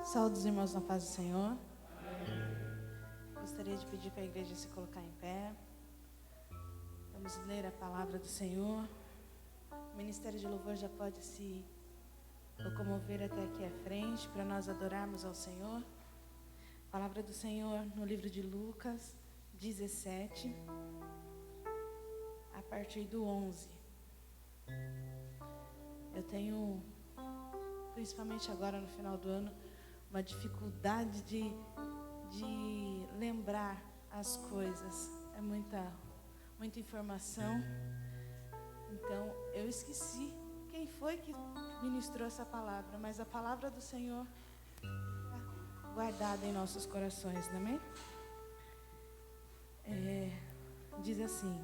Saúde os irmãos na paz do Senhor. Gostaria de pedir para a igreja se colocar em pé. Vamos ler a palavra do Senhor. O Ministério de Louvor já pode se locomover até aqui à frente para nós adorarmos ao Senhor. A palavra do Senhor no livro de Lucas 17, a partir do 11. Eu tenho, principalmente agora no final do ano, uma dificuldade de lembrar as coisas. É muita informação. Então, eu esqueci quem foi que ministrou essa palavra, mas a palavra do Senhor está guardada em nossos corações, não é? Diz assim: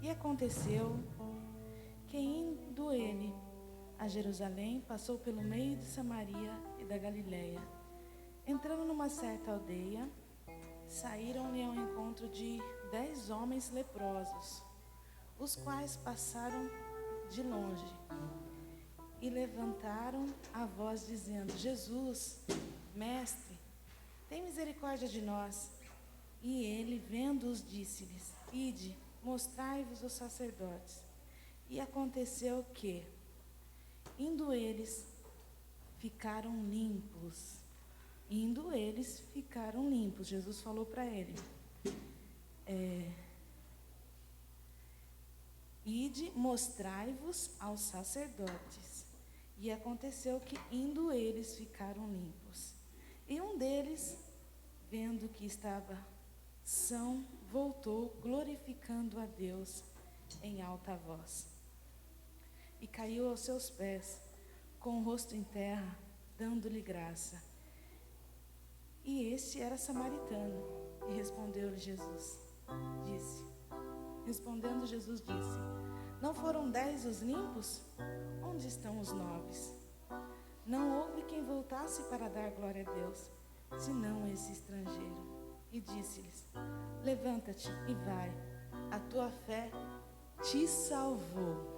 e aconteceu que, indo ele a Jerusalém, passou pelo meio de Samaria e da Galileia. Entrando numa certa aldeia, saíram-lhe ao encontro de 10 homens leprosos, os quais passaram de longe e levantaram a voz dizendo: Jesus, mestre, tem misericórdia de nós. E ele, vendo-os, disse-lhes: ide, mostrai-vos os sacerdotes. E aconteceu que, indo eles, ficaram limpos. Indo eles, ficaram limpos. Jesus falou para ele: ide, mostrai-vos aos sacerdotes. E aconteceu que, indo eles, ficaram limpos. E um deles, vendo que estava são, voltou, glorificando a Deus em alta voz. E caiu aos seus pés, com o rosto em terra, dando-lhe graça. E este era samaritano. E respondeu-lhe Jesus, respondendo Jesus disse: não foram 10 os limpos? Onde estão os 9? Não houve quem voltasse para dar glória a Deus, senão esse estrangeiro. E disse-lhes: levanta-te e vai, a tua fé te salvou.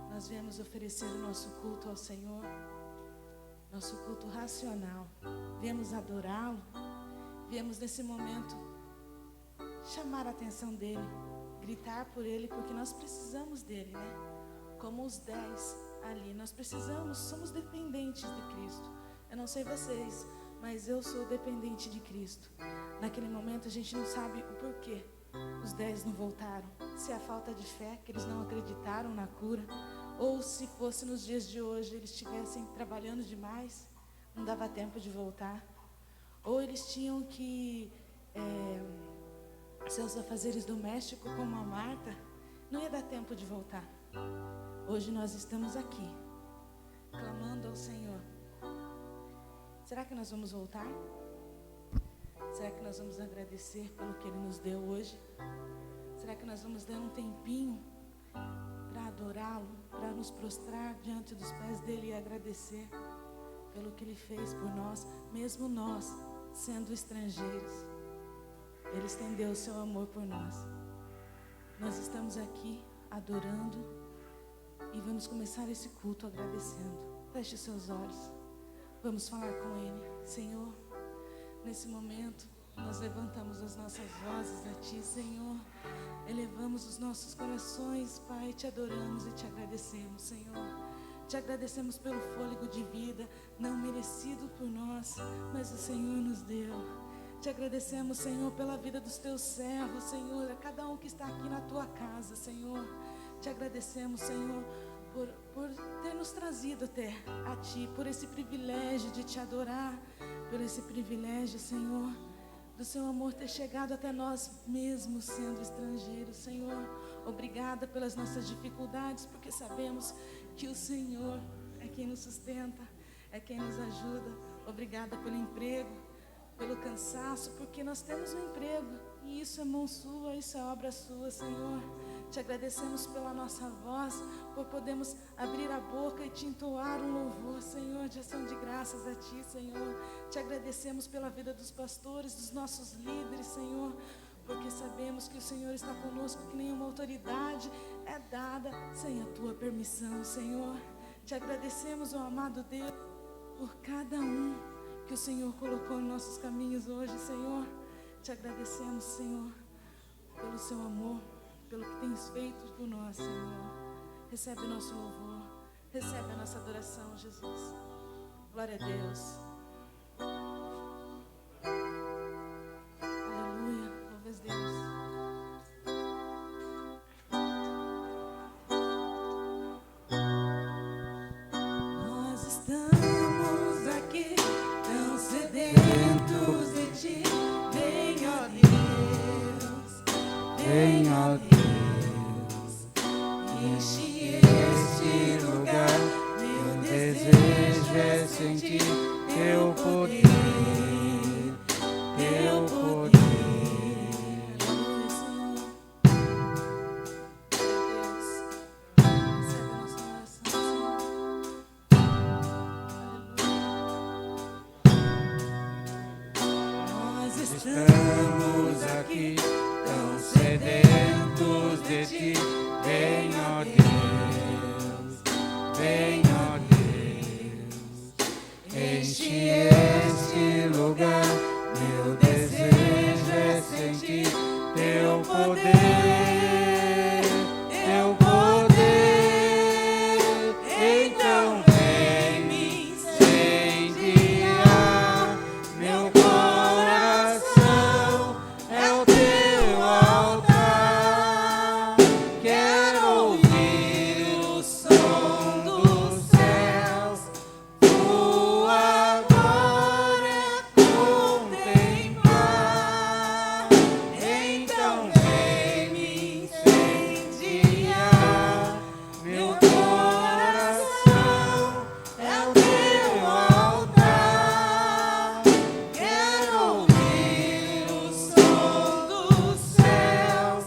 Nós viemos oferecer o nosso culto ao Senhor, nosso culto racional. Viemos adorá-lo, viemos nesse momento chamar a atenção dele, gritar por ele, porque nós precisamos dele, né? Como os 10 ali, nós precisamos, somos dependentes de Cristo. Eu não sei vocês, mas eu sou dependente de Cristo. Naquele momento a gente não sabe o porquê os 10 não voltaram. Se é a falta de fé, que eles não acreditaram na cura, ou se fosse nos dias de hoje, eles estivessem trabalhando demais, não dava tempo de voltar. Ou eles tinham que seus afazeres domésticos, como a Marta, não ia dar tempo de voltar. Hoje nós estamos aqui, clamando ao Senhor. Será que nós vamos voltar? Será que nós vamos agradecer pelo que Ele nos deu hoje? Será que nós vamos dar um tempinho para adorá-lo, para nos prostrar diante dos pés dEle e agradecer pelo que Ele fez por nós, mesmo nós sendo estrangeiros? Ele estendeu o seu amor por nós. Nós estamos aqui adorando e vamos começar esse culto agradecendo. Feche os seus olhos. Vamos falar com Ele. Senhor, nesse momento, nós levantamos as nossas vozes a Ti, Senhor. Elevamos os nossos corações, Pai, Te adoramos e Te agradecemos, Senhor. Te agradecemos pelo fôlego de vida, não merecido por nós, mas o Senhor nos deu. Te agradecemos, Senhor, pela vida dos Teus servos, Senhor, a cada um que está aqui na Tua casa, Senhor. Te agradecemos, Senhor, por ter nos trazido até a Ti, por esse privilégio de Te adorar, por esse privilégio, Senhor, do Seu amor ter chegado até nós mesmos sendo estrangeiros, Senhor. Obrigada pelas nossas dificuldades, porque sabemos que o Senhor é quem nos sustenta, é quem nos ajuda. Obrigada pelo emprego, pelo cansaço, porque nós temos um emprego e isso é mão Sua, isso é obra Sua, Senhor. Te agradecemos pela nossa voz, por podermos abrir a boca e Te entoar um louvor, Senhor, de ação de graças a Ti, Senhor. Te agradecemos pela vida dos pastores, dos nossos líderes, Senhor, porque sabemos que o Senhor está conosco, que nenhuma autoridade é dada sem a tua permissão, Senhor. Te agradecemos, ó amado Deus, por cada um que o Senhor colocou em nossos caminhos hoje, Senhor. Te agradecemos, Senhor, pelo seu amor, pelo que tens feito por nós, Senhor. Recebe o nosso louvor, recebe a nossa adoração, Jesus. Glória a Deus. Aleluia, louve a Deus. Nós estamos aqui tão sedentos de ti. Vem, ó Deus, vem, ó Deus, enche este lugar. Meu desejo é sentir teu poder, teu poder. Aleluia, Senhor. Deus, recebe a nossa oração, Senhor. Aleluia. Nós estamos aqui tão sedentos de ti. Vem, ó Deus, vem, ó Deus, enche este lugar. Meu desejo é sentir teu poder, teu poder. Então vem me incendiar. Meu coração é o teu altar. Quero ouvir o som dos céus, tua glória contemplar. Então vem me incendiar. Meu coração é o teu altar. Quero ouvir o som dos céus,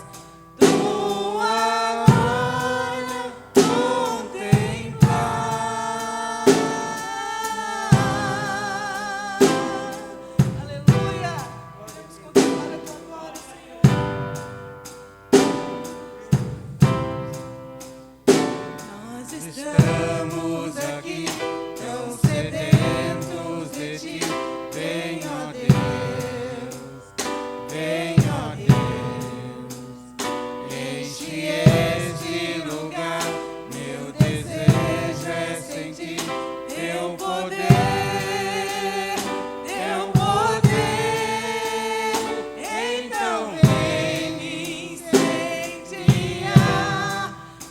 tua glória contemplar. Aleluia! Queremos contemplar a tua glória, Senhor. Nós estamos aqui tão sedentos de ti. Vem, ó Deus, vem, ó Deus, enche este lugar. Meu desejo é sentir teu poder, teu poder. Então vem me incendiar.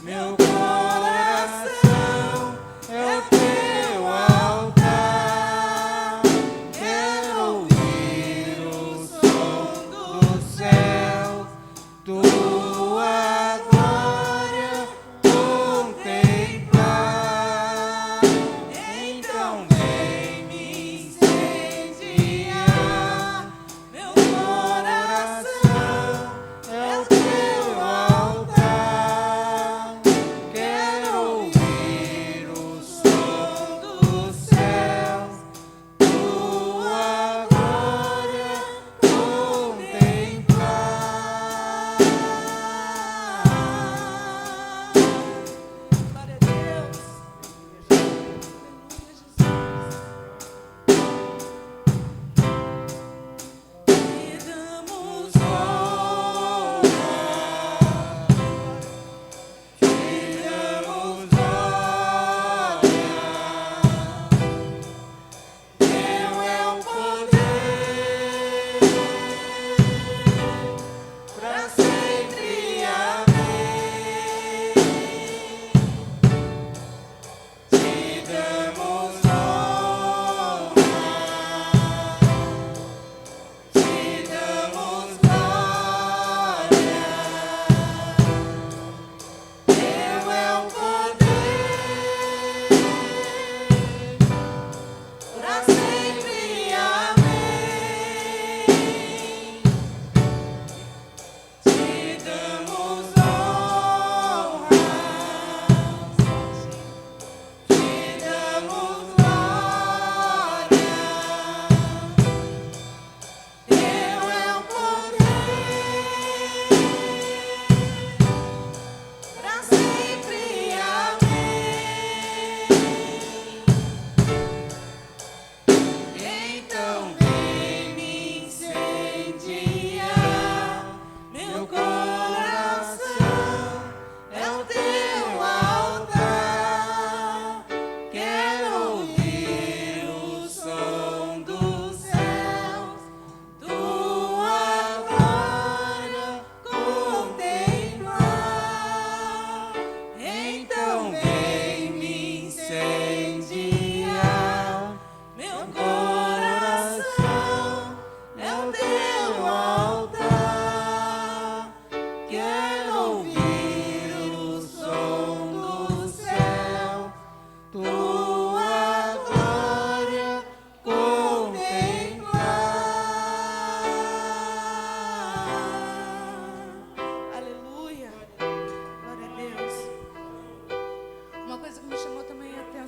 Meu coração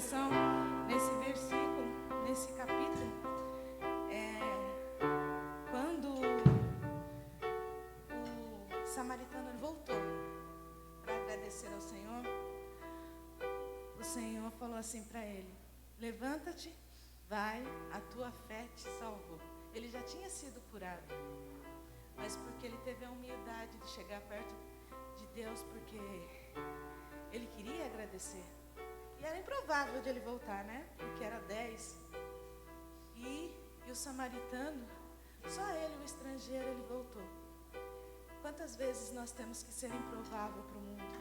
atenção nesse versículo, nesse capítulo, quando o samaritano voltou para agradecer ao Senhor, o Senhor falou assim para ele: levanta-te, vai, a tua fé te salvou. Ele já tinha sido curado, mas porque ele teve a humildade de chegar perto de Deus, porque ele queria agradecer. E era improvável de ele voltar, né? Porque era 10. E o samaritano, só ele, o estrangeiro, ele voltou. Quantas vezes nós temos que ser improvável para o mundo,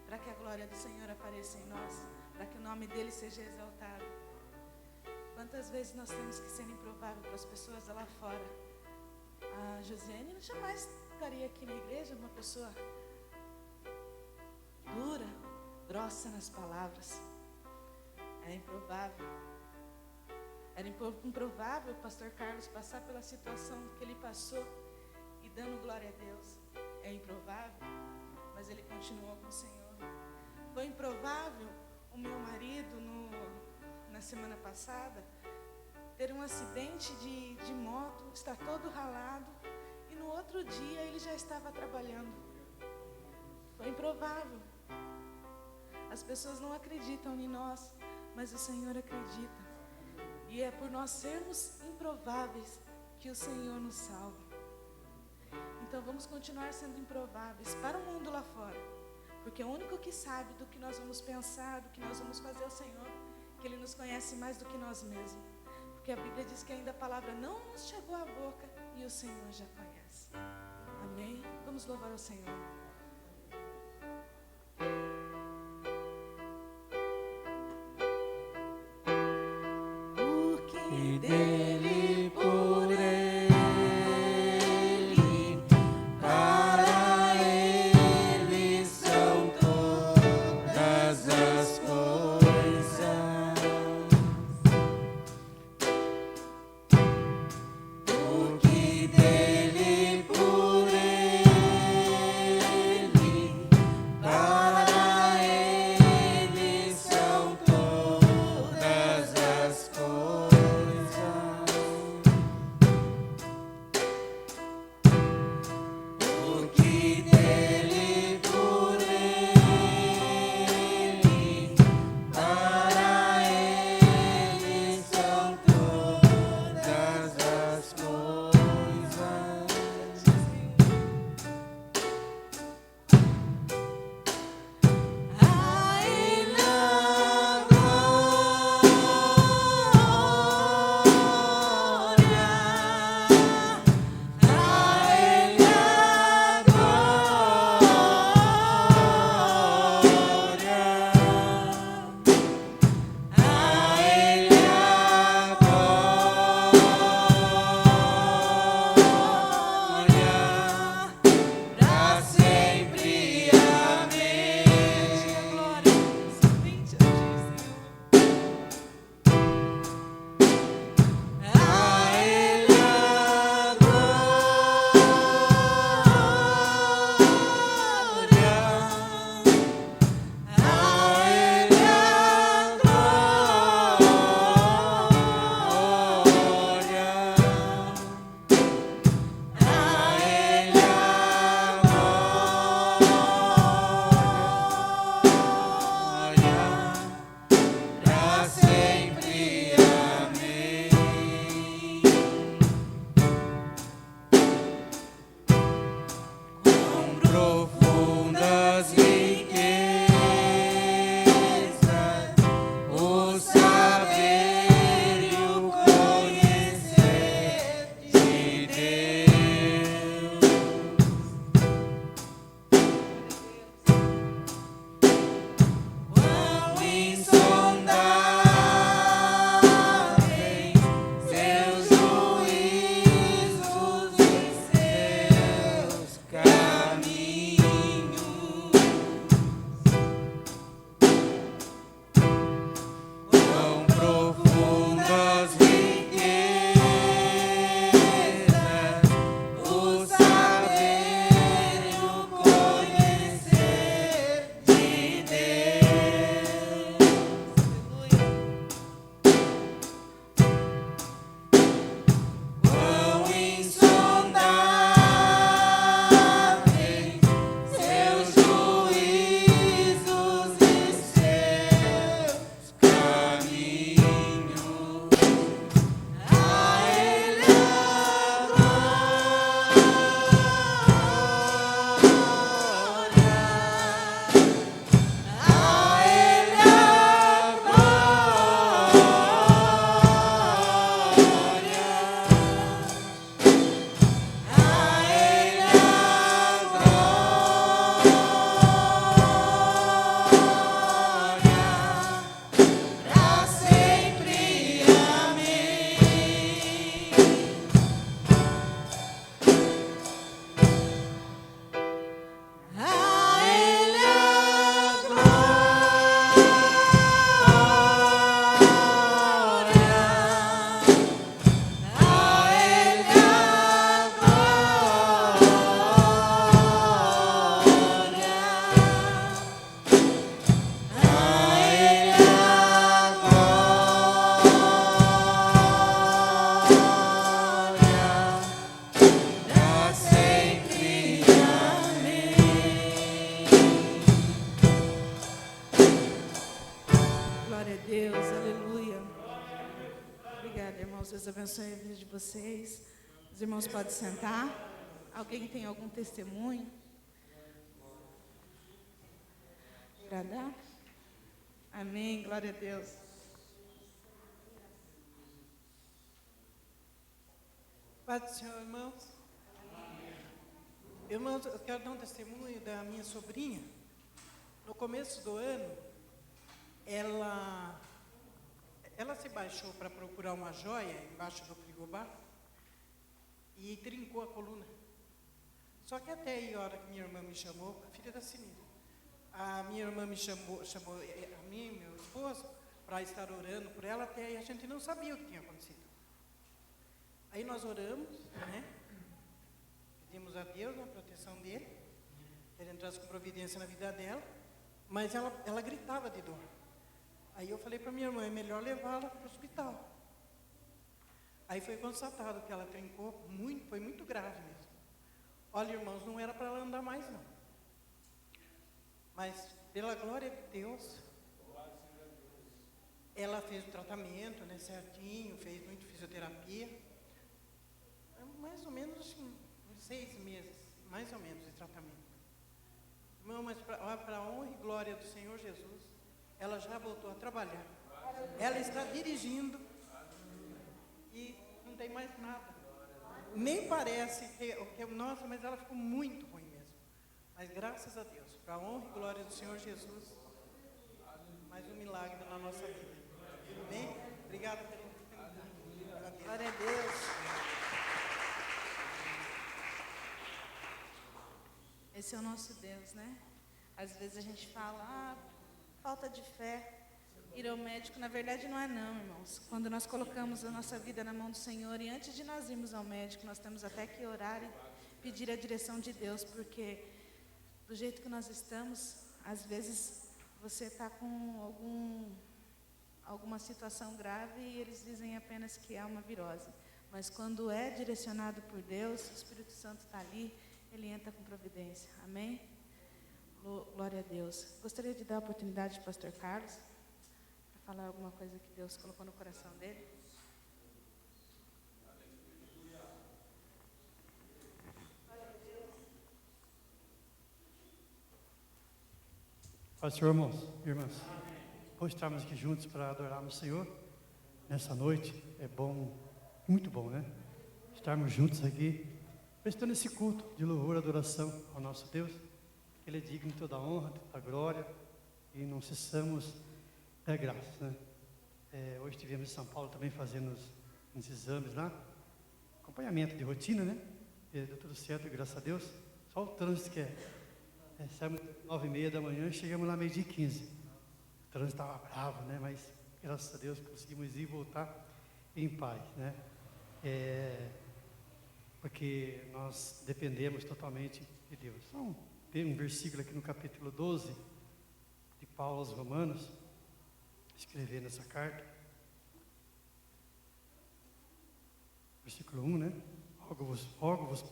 para que a glória do Senhor apareça em nós, para que o nome dele seja exaltado? Quantas vezes nós temos que ser improvável para as pessoas lá fora? A Josiane jamais estaria aqui na igreja, uma pessoa dura, grossa nas palavras. Era improvável. Era improvável o pastor Carlos passar pela situação que ele passou e dando glória a Deus. É improvável, mas ele continuou com o Senhor. Foi improvável o meu marido, na semana passada, ter um acidente de moto, estar todo ralado, e no outro dia ele já estava trabalhando. Foi improvável. As pessoas não acreditam em nós, mas o Senhor acredita. E é por nós sermos improváveis que o Senhor nos salva. Então vamos continuar sendo improváveis para o mundo lá fora, porque o único que sabe do que nós vamos pensar, do que nós vamos fazer é o Senhor, que Ele nos conhece mais do que nós mesmos. Porque a Bíblia diz que ainda a palavra não nos chegou à boca e o Senhor já conhece. Amém? Vamos louvar o Senhor. E dele, por ele, para ele são todas as coisas. Porque dele, por ele, para ele são todas as coisas. Glória a Deus, aleluia. Obrigada, irmãos. Deus abençoe a vida de vocês. Os irmãos podem sentar. Alguém tem algum testemunho para dar? Amém, glória a Deus. Paz do Senhor, irmãos. Irmãos, eu quero dar um testemunho da minha sobrinha. No começo do ano, ela se baixou para procurar uma joia embaixo do frigobar e trincou a coluna. Só que até aí, a hora que minha irmã me chamou, a filha da Sinira, a minha irmã me chamou a mim e meu esposo para estar orando por ela, até aí a gente não sabia o que tinha acontecido. Aí nós oramos, né? Pedimos a Deus a proteção dele, que ele entrasse com providência na vida dela, mas ela gritava de dor. Aí eu falei para minha irmã, é melhor levá-la para o hospital. Aí foi constatado que ela trincou muito, foi muito grave mesmo. Olha, irmãos, não era para ela andar mais, não. Mas, pela glória de Deus, ela fez o tratamento, né, certinho, fez muito fisioterapia. Mais ou menos, assim, uns 6 meses, mais ou menos, de tratamento. Irmão, mas para a honra e glória do Senhor Jesus, ela já voltou a trabalhar. Ela está dirigindo e não tem mais nada. Nem parece que nossa, mas ela ficou muito ruim mesmo. Mas graças a Deus, para a honra e glória do Senhor Jesus, mais um milagre na nossa vida. Amém? Obrigado pela oportunidade. Glória a Deus. Esse é o nosso Deus, né? Às vezes a gente fala, falta de fé, ir ao médico. Na verdade não é não, irmãos. Quando nós colocamos a nossa vida na mão do Senhor, e antes de nós irmos ao médico, nós temos até que orar e pedir a direção de Deus, porque do jeito que nós estamos, às vezes você está com alguma situação grave e eles dizem apenas que é uma virose. Mas quando é direcionado por Deus, o Espírito Santo está ali, ele entra com providência. Amém? Glória a Deus. Gostaria de dar a oportunidade ao pastor Carlos para falar alguma coisa que Deus colocou no coração dele. Paz do Senhor, irmãos e irmãs. Hoje estamos aqui juntos para adorarmos o Senhor. Nessa noite é bom, muito bom, né? Estarmos juntos aqui, prestando esse culto de louvor e adoração ao nosso Deus. Ele é digno de toda a honra, de toda a glória, e não cessamos da graça, né? Hoje estivemos em São Paulo também fazendo uns exames lá, acompanhamento de rotina, né? E deu tudo certo, graças a Deus. Só o trânsito que saímos 9h30 da manhã e chegamos lá 12h15. O trânsito estava bravo, né? Mas graças a Deus conseguimos ir e voltar em paz, né? Porque nós dependemos totalmente de Deus. Então, tem um versículo aqui no capítulo 12 de Paulo aos Romanos, escrevendo essa carta. Versículo 1, né? Rogo-vos,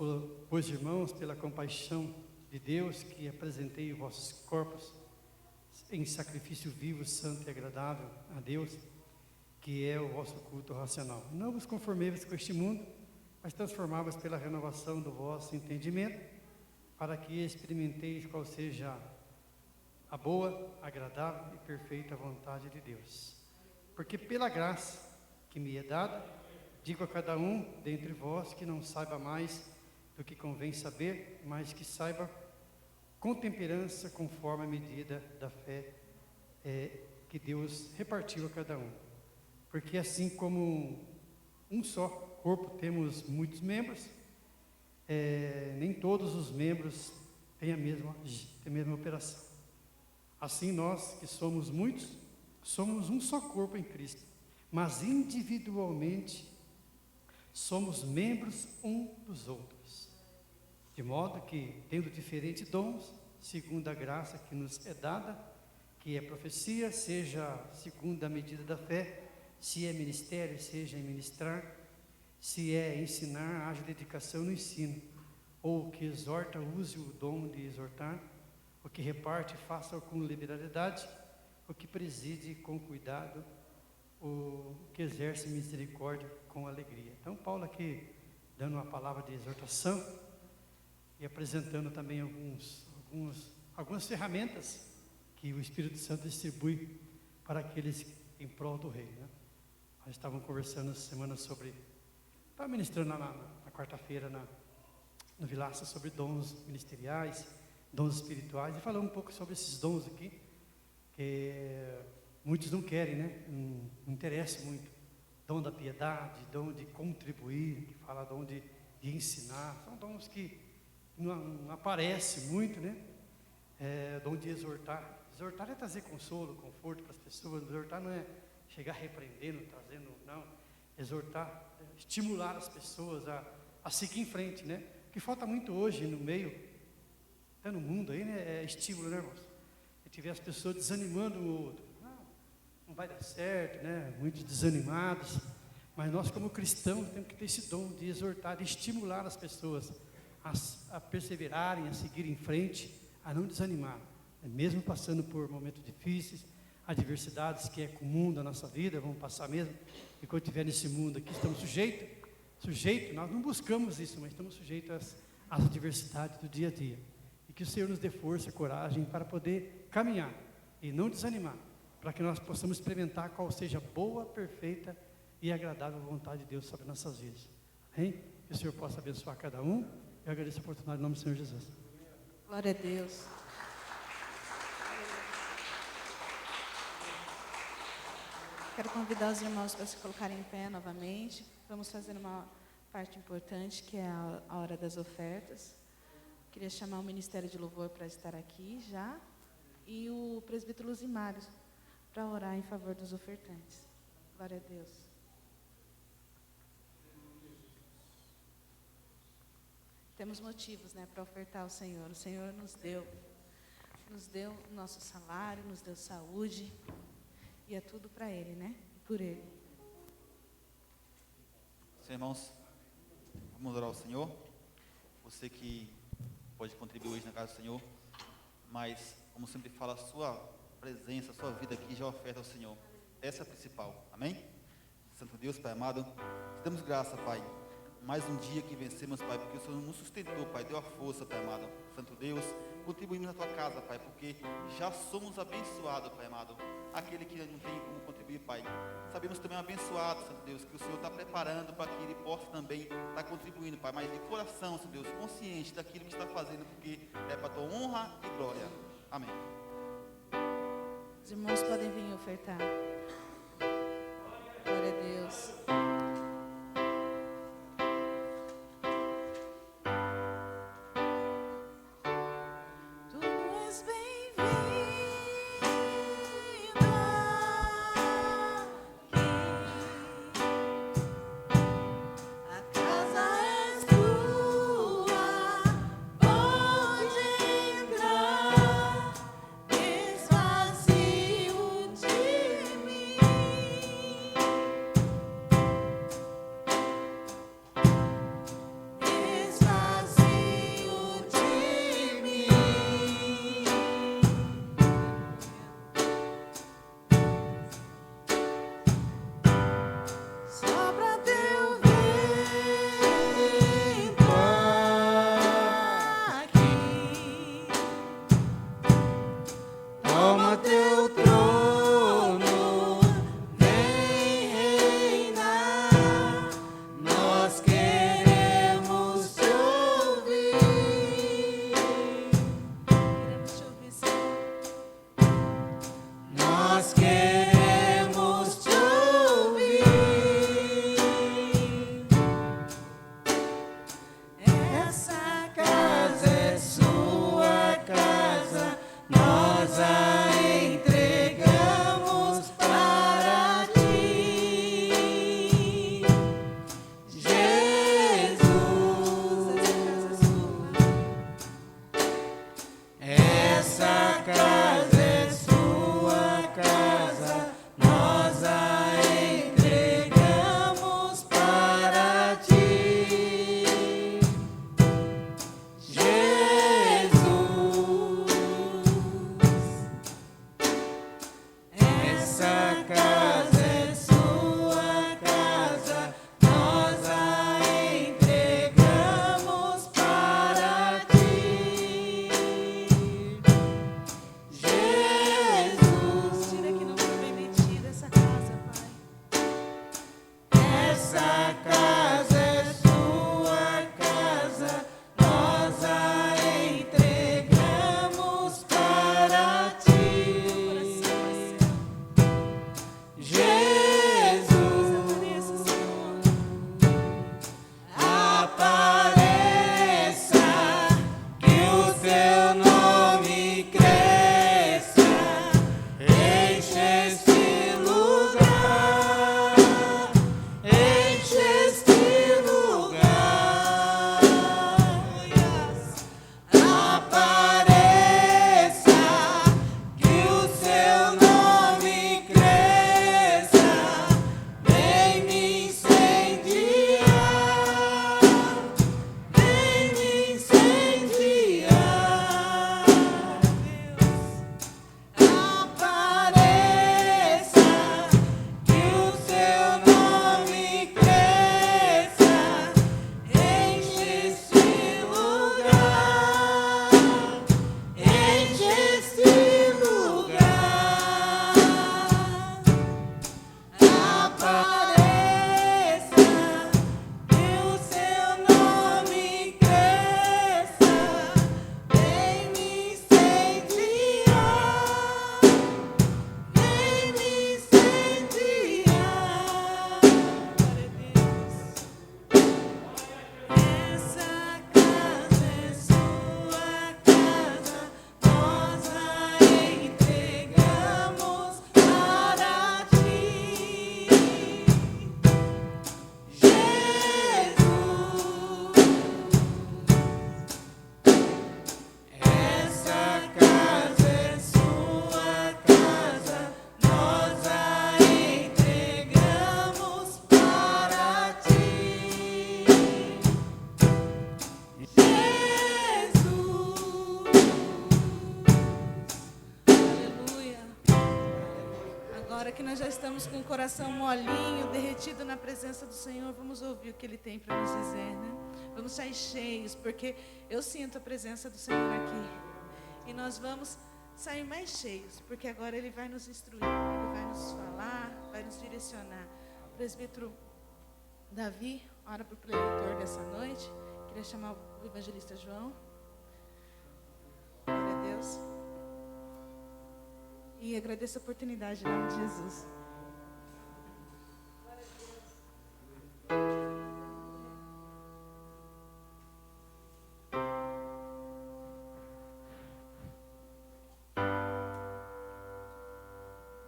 pois, irmãos, pela compaixão de Deus, que apresentei os vossos corpos em sacrifício vivo, santo e agradável a Deus, que é o vosso culto racional. Não vos conformeis com este mundo, mas transformai-vos pela renovação do vosso entendimento, para que experimenteis qual seja a boa, agradável e perfeita vontade de Deus. Porque pela graça que me é dada, digo a cada um dentre vós que não saiba mais do que convém saber, mas que saiba com temperança, conforme a medida da fé que Deus repartiu a cada um. Porque assim como um só corpo temos muitos membros, nem todos os membros têm a mesma operação. Assim nós, que somos muitos, somos um só corpo em Cristo, mas individualmente somos membros um dos outros. De modo que, tendo diferentes dons, segundo a graça que nos é dada, que é profecia, seja segundo a medida da fé, se é ministério, seja em ministrar, se é ensinar, haja dedicação no ensino, ou o que exorta, use o dom de exortar, o que reparte, faça com liberalidade, o que preside com cuidado, o que exerce misericórdia com alegria. Então, Paulo aqui dando uma palavra de exortação e apresentando também algumas ferramentas que o Espírito Santo distribui para aqueles em prol do Rei, né? Nós estávamos conversando essa semana sobre, estava ministrando na quarta-feira no Vilaça sobre dons ministeriais, dons espirituais, e falamos um pouco sobre esses dons aqui, que muitos não querem, né? Não interessa muito. Dom da piedade, dom de contribuir, que fala dom de ensinar, são dons que não aparecem muito, né? Dom de exortar. Exortar é trazer consolo, conforto para as pessoas. Exortar não é chegar repreendendo, trazendo, não. Exortar, estimular as pessoas a seguir em frente, né? O que falta muito hoje no meio, até no mundo aí, né? É estímulo, né, irmãos? A gente vê as pessoas desanimando um outro. Não vai dar certo, né? Muitos desanimados. Mas nós, como cristãos, temos que ter esse dom de exortar, de estimular as pessoas a perseverarem, a seguir em frente, a não desanimar. Mesmo passando por momentos difíceis, adversidades que é comum da nossa vida, vamos passar mesmo. E quando estiver nesse mundo aqui, estamos sujeitos, nós não buscamos isso, mas estamos sujeitos às adversidades do dia a dia. E que o Senhor nos dê força, coragem para poder caminhar e não desanimar, para que nós possamos experimentar qual seja a boa, perfeita e agradável vontade de Deus sobre nossas vidas. Amém? Que o Senhor possa abençoar cada um. Eu agradeço a oportunidade em nome do Senhor Jesus. Glória a Deus. Quero convidar os irmãos para se colocarem em pé novamente. Vamos fazer uma parte importante, que é a hora das ofertas. Queria chamar o Ministério de Louvor para estar aqui já, e o presbítero Luzimário para orar em favor dos ofertantes. Glória a Deus. Temos motivos, né, para ofertar ao Senhor. O Senhor nos deu o nosso salário, nos deu saúde, e é tudo para Ele, né? Por Ele. Senhor, irmãos, vamos orar ao Senhor. Você que pode contribuir hoje na casa do Senhor, mas, como sempre fala, a sua presença, a sua vida aqui já oferta ao Senhor. Essa é a principal, amém? Santo Deus, Pai amado, te damos graça, Pai. Mais um dia que vencemos, Pai, porque o Senhor nos sustentou, Pai, deu a força, Pai amado. Santo Deus, contribuímos na Tua casa, Pai, porque já somos abençoados, Pai amado. Aquele que não tem como contribuir, Pai, sabemos também abençoado, Santo Deus, que o Senhor está preparando para que Ele possa também estar contribuindo, Pai, mas de coração, Santo Deus, consciente daquilo que está fazendo, porque é para a Tua honra e glória. Amém. Os irmãos podem vir ofertar. Glória a Deus. Desvazio de mim. agora que nós já estamos com o coração molinho, derretido na presença do Senhor, vamos ouvir o que Ele tem para nos dizer, né? Vamos sair cheios, porque eu sinto a presença do Senhor aqui. E nós vamos sair mais cheios, porque agora Ele vai nos instruir, Ele vai nos falar, vai nos direcionar. O presbítero Davi, ora para o preletor dessa noite. Queria chamar o evangelista João. Glória a Deus. E agradeço a oportunidade em nome de Jesus.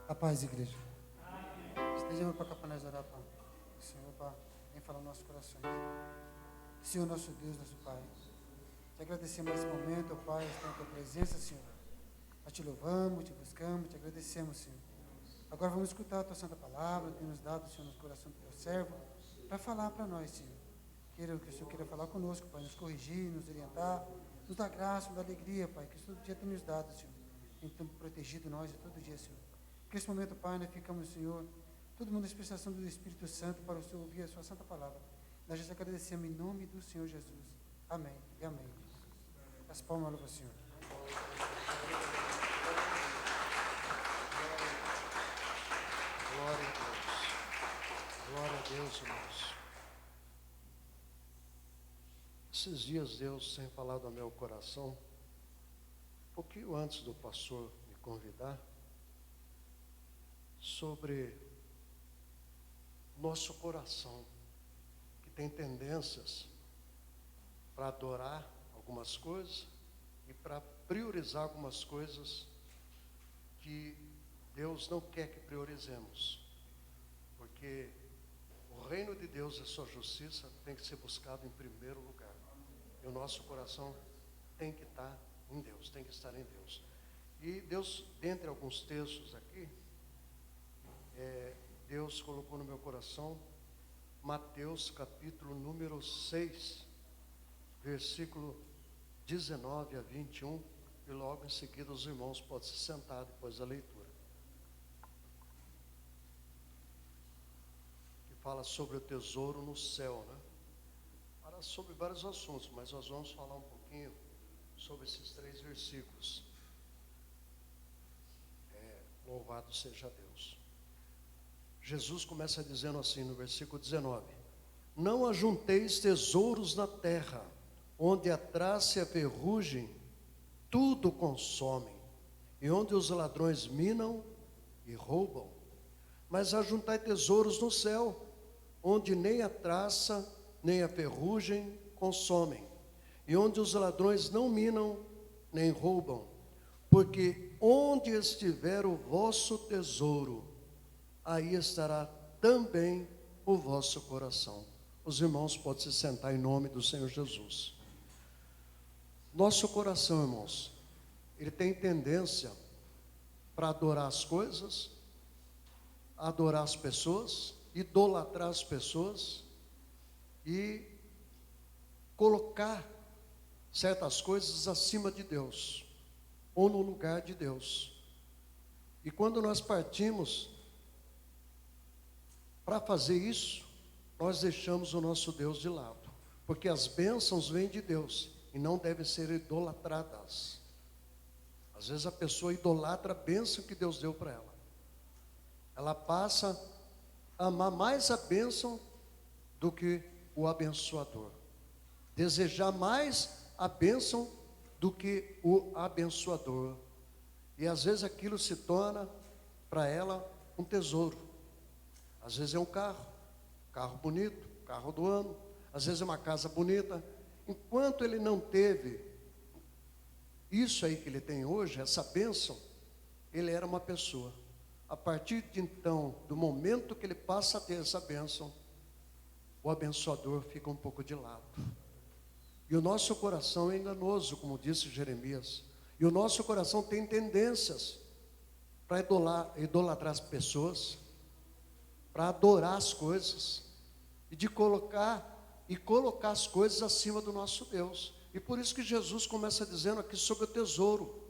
A paz, igreja. Estejamos para cá para nós orar, Pai. O Senhor, Pai, vem falar nos nossos corações. Senhor, nosso Deus, nosso Pai. Te agradecemos nesse momento, ó Pai, estar na tua presença, Senhor. Nós te louvamos, te buscamos, te agradecemos, Senhor. Agora vamos escutar a tua santa palavra, que nos dado, Senhor, no coração do teu servo, para falar para nós, Senhor. Queira que o Senhor queira falar conosco, Pai, nos corrigir, nos orientar, nos dar graça, nos dar alegria, Pai, que todo dia tem nos dado, Senhor. Tem protegido nós a todo dia, Senhor. Que nesse momento, Pai, nós ficamos, Senhor, todo mundo na expressão do Espírito Santo para o Senhor ouvir a sua santa palavra. Nós já agradecemos em nome do Senhor Jesus. Amém e amém. As palmas para o Senhor. Glória a Deus. Glória a Deus, irmãos. Esses dias Deus tem falado ao meu coração, um pouquinho antes do pastor me convidar, sobre nosso coração, que tem tendências para adorar algumas coisas e para priorizar algumas coisas que Deus não quer que priorizemos, porque o reino de Deus e a sua justiça tem que ser buscado em primeiro lugar, e o nosso coração tem que estar em Deus, tem que estar em Deus. E Deus, dentre alguns textos aqui, Deus colocou no meu coração Mateus capítulo número 6, versículo 19 a 21, e logo em seguida os irmãos podem se sentar depois da leitura. Que fala sobre o tesouro no céu, né? Fala sobre vários assuntos, mas nós vamos falar um pouquinho sobre esses 3 versículos. Louvado seja Deus. Jesus começa dizendo assim no versículo 19: não ajunteis tesouros na terra, onde a traça e a ferrugem tudo consomem, e onde os ladrões minam e roubam. Mas ajuntai tesouros no céu, onde nem a traça nem a ferrugem consomem, e onde os ladrões não minam nem roubam. Porque onde estiver o vosso tesouro, aí estará também o vosso coração. Os irmãos podem se sentar em nome do Senhor Jesus. Nosso coração, irmãos, ele tem tendência para adorar as coisas, adorar as pessoas, idolatrar as pessoas e colocar certas coisas acima de Deus, ou no lugar de Deus. E quando nós partimos para fazer isso, nós deixamos o nosso Deus de lado, porque as bênçãos vêm de Deus e não devem ser idolatradas. Às vezes a pessoa idolatra a bênção que Deus deu para ela. Ela passa a amar mais a bênção do que o abençoador, desejar mais a bênção do que o abençoador. E às vezes aquilo se torna para ela um tesouro. Às vezes é um carro bonito, carro do ano. Às vezes é uma casa bonita. Enquanto ele não teve isso aí que ele tem hoje, essa bênção, ele era uma pessoa. A partir de então, do momento que ele passa a ter essa bênção, o abençoador fica um pouco de lado. E o nosso coração é enganoso, como disse Jeremias. E o nosso coração tem tendências para idolatrar as pessoas, para adorar as coisas, e de colocar as coisas acima do nosso Deus. E por isso que Jesus começa dizendo aqui sobre o tesouro.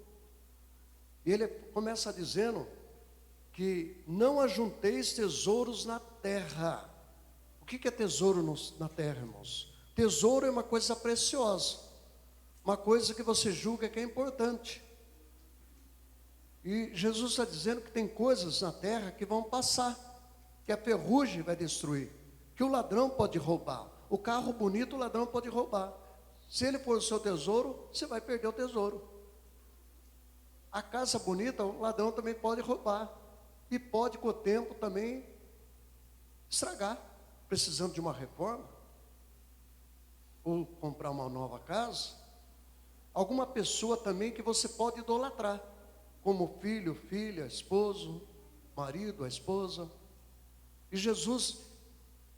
E ele começa dizendo que não ajunteis tesouros na terra. O que é tesouro na terra, irmãos? Tesouro é uma coisa preciosa, uma coisa que você julga que é importante. E Jesus está dizendo que tem coisas na terra que vão passar, que a ferrugem vai destruir, que o ladrão pode roubar. O carro bonito o ladrão pode roubar. Se ele for o seu tesouro, você vai perder o tesouro. A casa bonita o ladrão também pode roubar. E pode com o tempo também estragar. Precisando de uma reforma, ou comprar uma nova casa. Alguma pessoa também que você pode idolatrar, como filho, filha, esposo, marido, a esposa. E Jesus,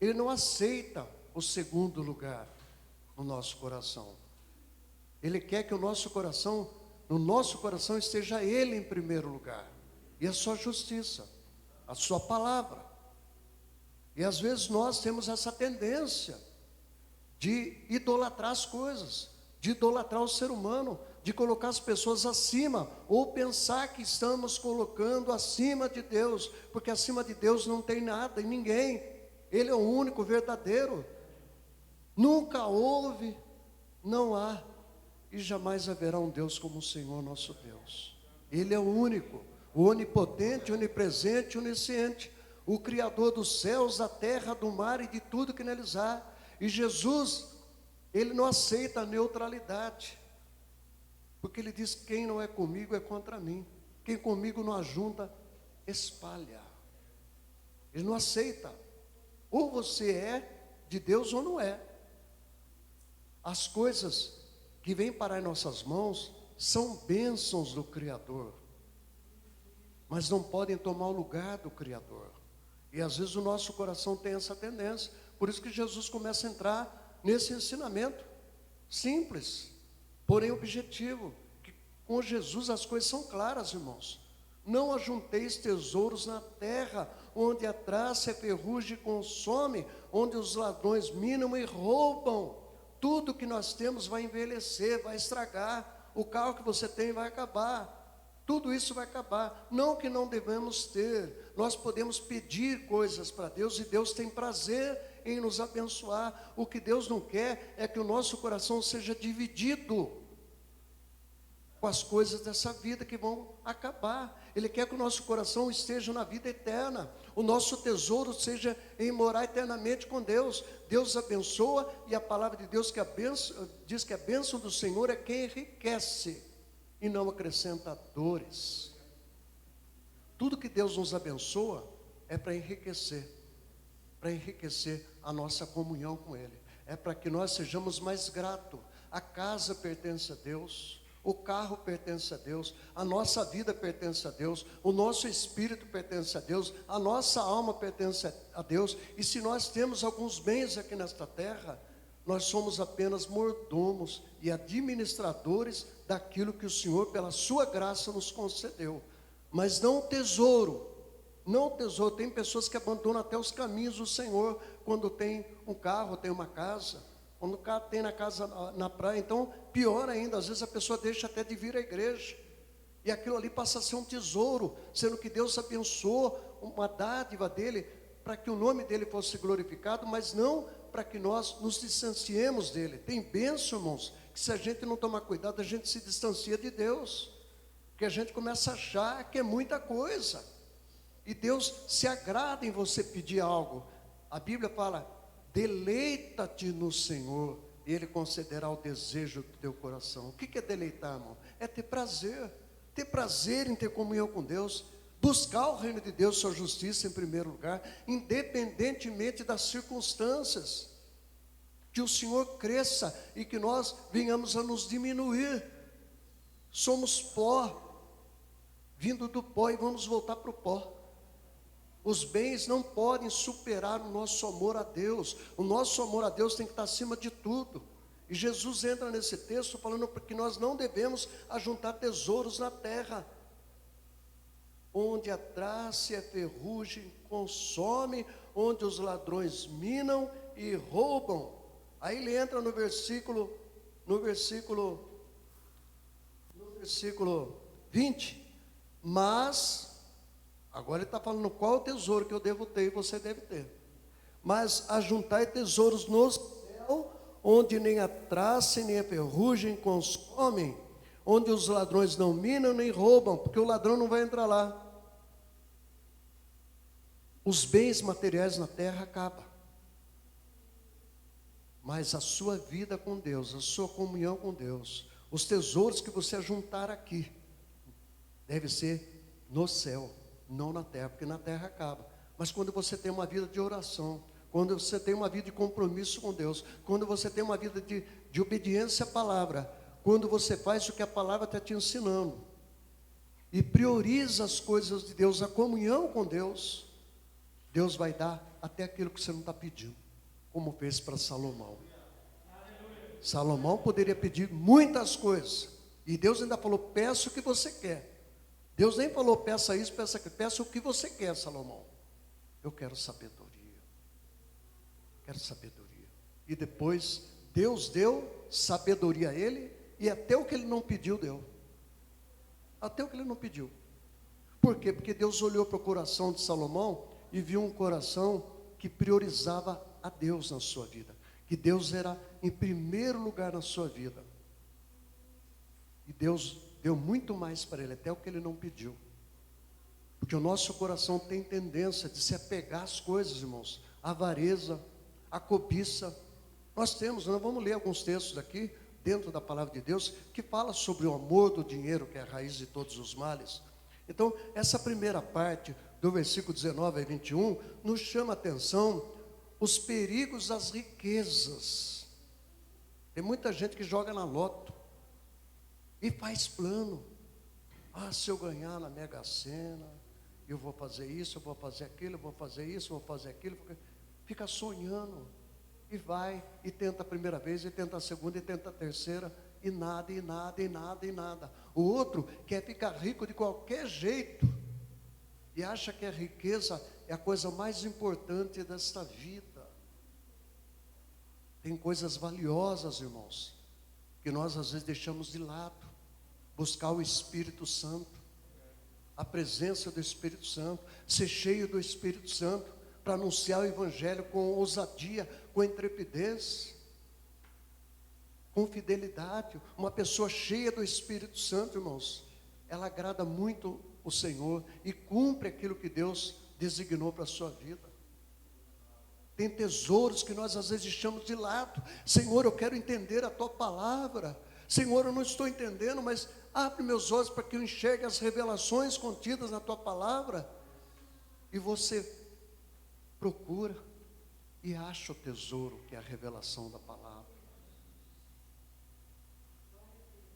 Ele não aceita o segundo lugar no nosso coração. Ele quer que no nosso coração esteja Ele em primeiro lugar. E a sua justiça, a sua palavra. E às vezes nós temos essa tendência de idolatrar as coisas, de idolatrar o ser humano, de colocar as pessoas acima, ou pensar que estamos colocando acima de Deus, porque acima de Deus não tem nada e ninguém. Ele é o único verdadeiro. Nunca houve, não há e jamais haverá um Deus como o Senhor nosso Deus. Ele é o único, o onipotente, onipresente, onisciente, o Criador dos céus, da terra, do mar e de tudo que neles há. E Jesus, Ele não aceita a neutralidade, porque Ele diz: quem não é comigo é contra mim, quem comigo não ajunta, espalha. Ele não aceita, ou você é de Deus ou não é. As coisas que vêm parar em nossas mãos são bênçãos do Criador, mas não podem tomar o lugar do Criador. E às vezes o nosso coração tem essa tendência. Por isso que Jesus começa a entrar nesse ensinamento simples, porém objetivo, que com Jesus as coisas são claras, irmãos. Não ajunteis tesouros na terra, onde a traça e a ferrugem consome, onde os ladrões minam e roubam. Tudo que nós temos vai envelhecer, vai estragar. O carro que você tem vai acabar. Tudo isso vai acabar. Não que não devemos ter. Nós podemos pedir coisas para Deus e Deus tem prazer em nos abençoar. O que Deus não quer é que o nosso coração seja dividido com as coisas dessa vida que vão acabar. Ele quer que o nosso coração esteja na vida eterna. O nosso tesouro seja em morar eternamente com Deus. Deus abençoa, e a palavra de Deus diz que a bênção do Senhor é quem enriquece e não acrescenta dores. Tudo que Deus nos abençoa é para enriquecer a nossa comunhão com Ele. É para que nós sejamos mais gratos. A casa pertence a Deus, o carro pertence a Deus, a nossa vida pertence a Deus, o nosso espírito pertence a Deus, a nossa alma pertence a Deus. E se nós temos alguns bens aqui nesta terra, nós somos apenas mordomos e administradores daquilo que o Senhor, pela sua graça, nos concedeu. Mas não tesouro. Tem pessoas que abandonam até os caminhos do Senhor quando tem um carro, tem uma casa. Quando o cara tem na casa na praia, então pior ainda, às vezes a pessoa deixa até de vir à igreja. E aquilo ali passa a ser um tesouro, sendo que Deus abençoou uma dádiva dele para que o nome dele fosse glorificado, mas não para que nós nos distanciemos dele. Tem bênção, irmãos, que se a gente não tomar cuidado, a gente se distancia de Deus, porque a gente começa a achar que é muita coisa, e Deus se agrada em você pedir algo. A Bíblia fala: deleita-te no Senhor, e Ele concederá o desejo do teu coração. O que é deleitar, irmão? É ter prazer em ter comunhão com Deus, buscar o reino de Deus, sua justiça em primeiro lugar, independentemente das circunstâncias. Que o Senhor cresça e que nós venhamos a nos diminuir. Somos pó, vindo do pó e vamos voltar para o pó. Os bens não podem superar o nosso amor a Deus. O nosso amor a Deus tem que estar acima de tudo. E Jesus entra nesse texto falando que nós não devemos ajuntar tesouros na terra, onde a traça e a ferrugem consome, onde os ladrões minam e roubam. Aí ele entra no versículo 20. Mas Agora ele está falando qual é o tesouro que eu devo ter e você deve ter. Mas ajuntai tesouros no céu, onde nem a traça nem a ferrugem consomem, onde os ladrões não minam nem roubam, porque o ladrão não vai entrar lá. Os bens materiais na terra acabam, mas a sua vida com Deus, a sua comunhão com Deus, os tesouros que você ajuntar aqui, deve ser no céu, não na terra, porque na terra acaba. Mas quando você tem uma vida de oração, quando você tem uma vida de compromisso com Deus, quando você tem uma vida de obediência à palavra, quando você faz o que a palavra está te ensinando, e prioriza as coisas de Deus, a comunhão com Deus, Deus vai dar até aquilo que você não está pedindo, como fez para Salomão. Salomão poderia pedir muitas coisas, e Deus ainda falou, peça o que você quer. Deus nem falou, peça isso, peça aquilo, peça o que você quer, Salomão. Eu quero sabedoria. Quero sabedoria. E depois, Deus deu sabedoria a ele, e até o que ele não pediu, deu. Até o que ele não pediu. Por quê? Porque Deus olhou para o coração de Salomão e viu um coração que priorizava a Deus na sua vida. Que Deus era em primeiro lugar na sua vida. E Deus deu muito mais para ele, até o que ele não pediu. Porque o nosso coração tem tendência de se apegar às coisas, irmãos. A avareza, a cobiça. Nós vamos ler alguns textos aqui, dentro da palavra de Deus, que fala sobre o amor do dinheiro, que é a raiz de todos os males. Então, essa primeira parte, do versículo 19 a 21, nos chama a atenção os perigos das riquezas. Tem muita gente que joga na loto e faz plano. Se eu ganhar na Mega Sena, eu vou fazer isso, eu vou fazer aquilo, eu vou fazer isso, eu vou fazer aquilo. Fica sonhando e vai e tenta a primeira vez, e tenta a segunda, e tenta a terceira, e nada, e nada, e nada, e nada. O outro quer ficar rico de qualquer jeito e acha que a riqueza é a coisa mais importante desta vida. Tem coisas valiosas, irmãos, que nós às vezes deixamos de lado. Buscar o Espírito Santo, a presença do Espírito Santo, ser cheio do Espírito Santo, para anunciar o Evangelho com ousadia, com intrepidez, com fidelidade. Uma pessoa cheia do Espírito Santo, irmãos, ela agrada muito o Senhor e cumpre aquilo que Deus designou para a sua vida. Tem tesouros que nós às vezes deixamos de lado. Senhor, eu quero entender a tua palavra. Senhor, eu não estou entendendo, mas abre meus olhos para que eu enxergue as revelações contidas na tua palavra. E você procura e acha o tesouro, que é a revelação da palavra.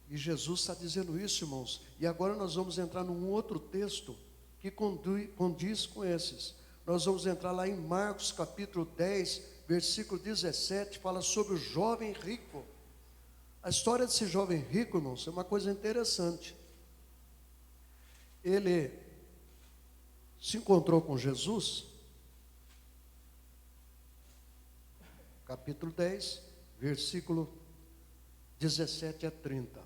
E Jesus está dizendo isso, irmãos. E agora nós vamos entrar num outro texto que condiz com esses. Nós vamos entrar lá em Marcos capítulo 10, versículo 17, fala sobre o jovem rico. A história desse jovem rico, irmãos, é uma coisa interessante. Ele se encontrou com Jesus, capítulo 10, versículo 17 a 30.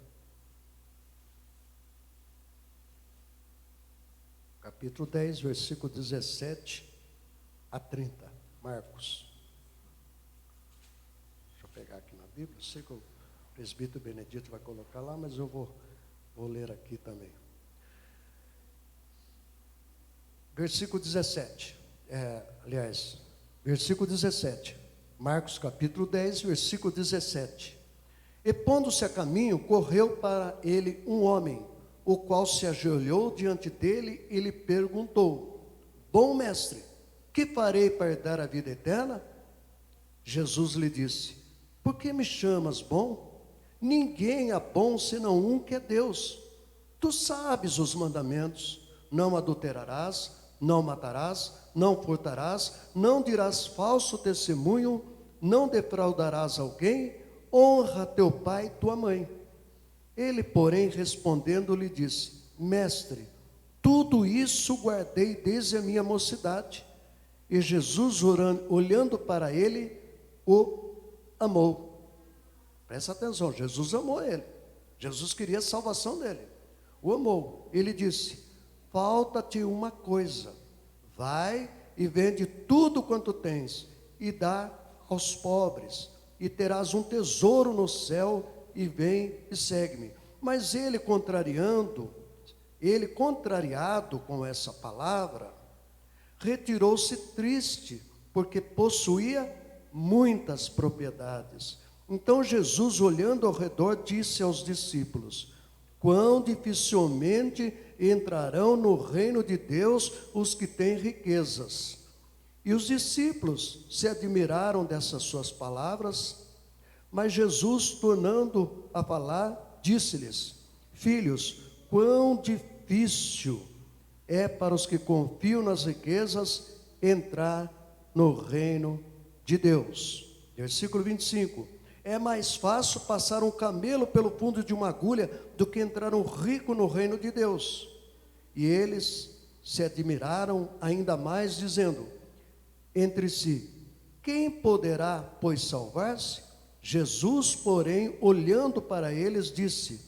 Capítulo 10, versículo 17 a 30. Marcos. Deixa eu pegar aqui na Bíblia. Eu sei que o presbítero Benedito vai colocar lá, mas eu vou ler aqui também. Versículo 17. Versículo 17. Marcos capítulo 10, versículo 17. E pondo-se a caminho, correu para ele um homem, o qual se ajoelhou diante dele e lhe perguntou: Bom mestre, que farei para herdar a vida eterna? Jesus lhe disse: Por que me chamas bom? Ninguém é bom senão um, que é Deus. Tu sabes os mandamentos: não adulterarás, não matarás, não furtarás, não dirás falso testemunho, não defraudarás alguém, honra teu pai e tua mãe. Ele, porém, respondendo, lhe disse: Mestre, tudo isso guardei desde a minha mocidade. E Jesus, olhando para ele, o amou. Presta atenção, Jesus amou ele. Jesus queria a salvação dele. O amou. Ele disse: falta-te uma coisa. Vai e vende tudo quanto tens e dá aos pobres, e terás um tesouro no céu, e vem e segue-me. Mas ele contrariado com essa palavra, retirou-se triste, porque possuía muitas propriedades. Então Jesus, olhando ao redor, disse aos discípulos: quão dificilmente entrarão no reino de Deus os que têm riquezas. E os discípulos se admiraram dessas suas palavras, mas Jesus, tornando a falar, disse-lhes: filhos, quão difícil é para os que confiam nas riquezas entrar no reino de Deus. Versículo 25. É mais fácil passar um camelo pelo fundo de uma agulha do que entrar um rico no reino de Deus. E eles se admiraram ainda mais, dizendo entre si: quem poderá, pois, salvar-se? Jesus, porém, olhando para eles, disse: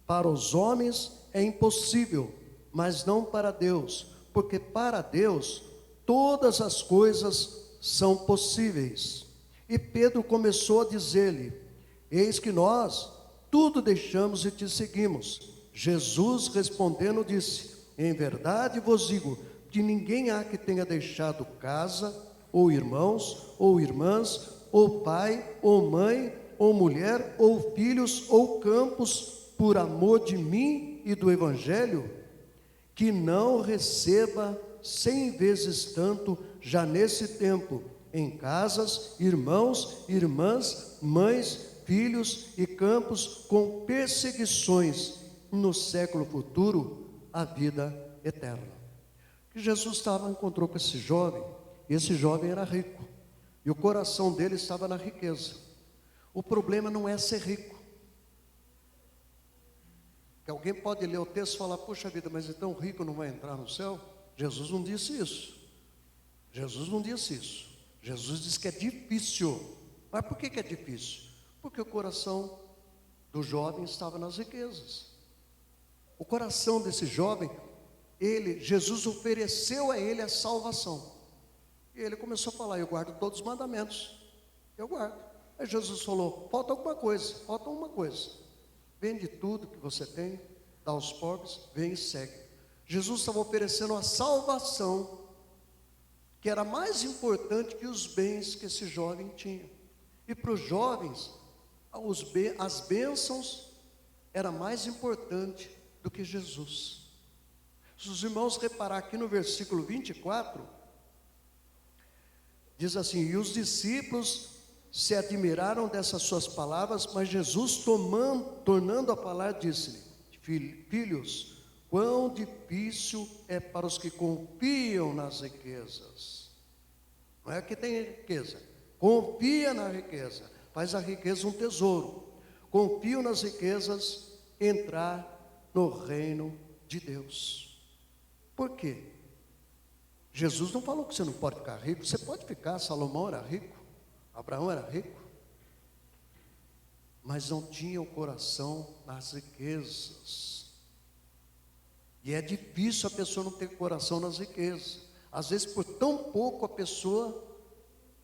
para os homens é impossível, mas não para Deus, porque para Deus todas as coisas são possíveis. E Pedro começou a dizer-lhe: eis que nós tudo deixamos e te seguimos. Jesus, respondendo, disse: em verdade vos digo que ninguém há que tenha deixado casa, ou irmãos, ou irmãs, ou pai, ou mãe, ou mulher, ou filhos, ou campos, por amor de mim e do Evangelho, que não receba 100 vezes tanto já nesse tempo, em casas, irmãos, irmãs, mães, filhos e campos, com perseguições, no século futuro, a vida eterna. Que Jesus encontrou com esse jovem, e esse jovem era rico, e o coração dele estava na riqueza. O problema não é ser rico. Que alguém pode ler o texto e falar: puxa vida, mas então o rico não vai entrar no céu? Jesus não disse isso. Jesus não disse isso. Jesus disse que é difícil. Mas por que é difícil? Porque o coração do jovem estava nas riquezas. O coração desse jovem, Jesus ofereceu a ele a salvação. E ele começou a falar: eu guardo todos os mandamentos. Eu guardo. Aí Jesus falou: falta alguma coisa, falta uma coisa. Vende tudo que você tem, dá aos pobres, vem e segue. Jesus estava oferecendo a salvação, que era mais importante que os bens que esse jovem tinha. E para os jovens, as bênçãos era mais importante do que Jesus. Se os irmãos reparar aqui no versículo 24, diz assim: e os discípulos se admiraram dessas suas palavras, mas Jesus, tornando a falar, disse-lhe: filhos, quão difícil é para os que confiam nas riquezas. Não é que tem riqueza, confia na riqueza, faz a riqueza um tesouro. Confio nas riquezas, entrar no reino de Deus. Por quê? Jesus não falou que você não pode ficar rico. Você pode ficar. Salomão era rico, Abraão era rico, mas não tinha o coração nas riquezas. E é difícil a pessoa não ter coração nas riquezas. Às vezes, por tão pouco,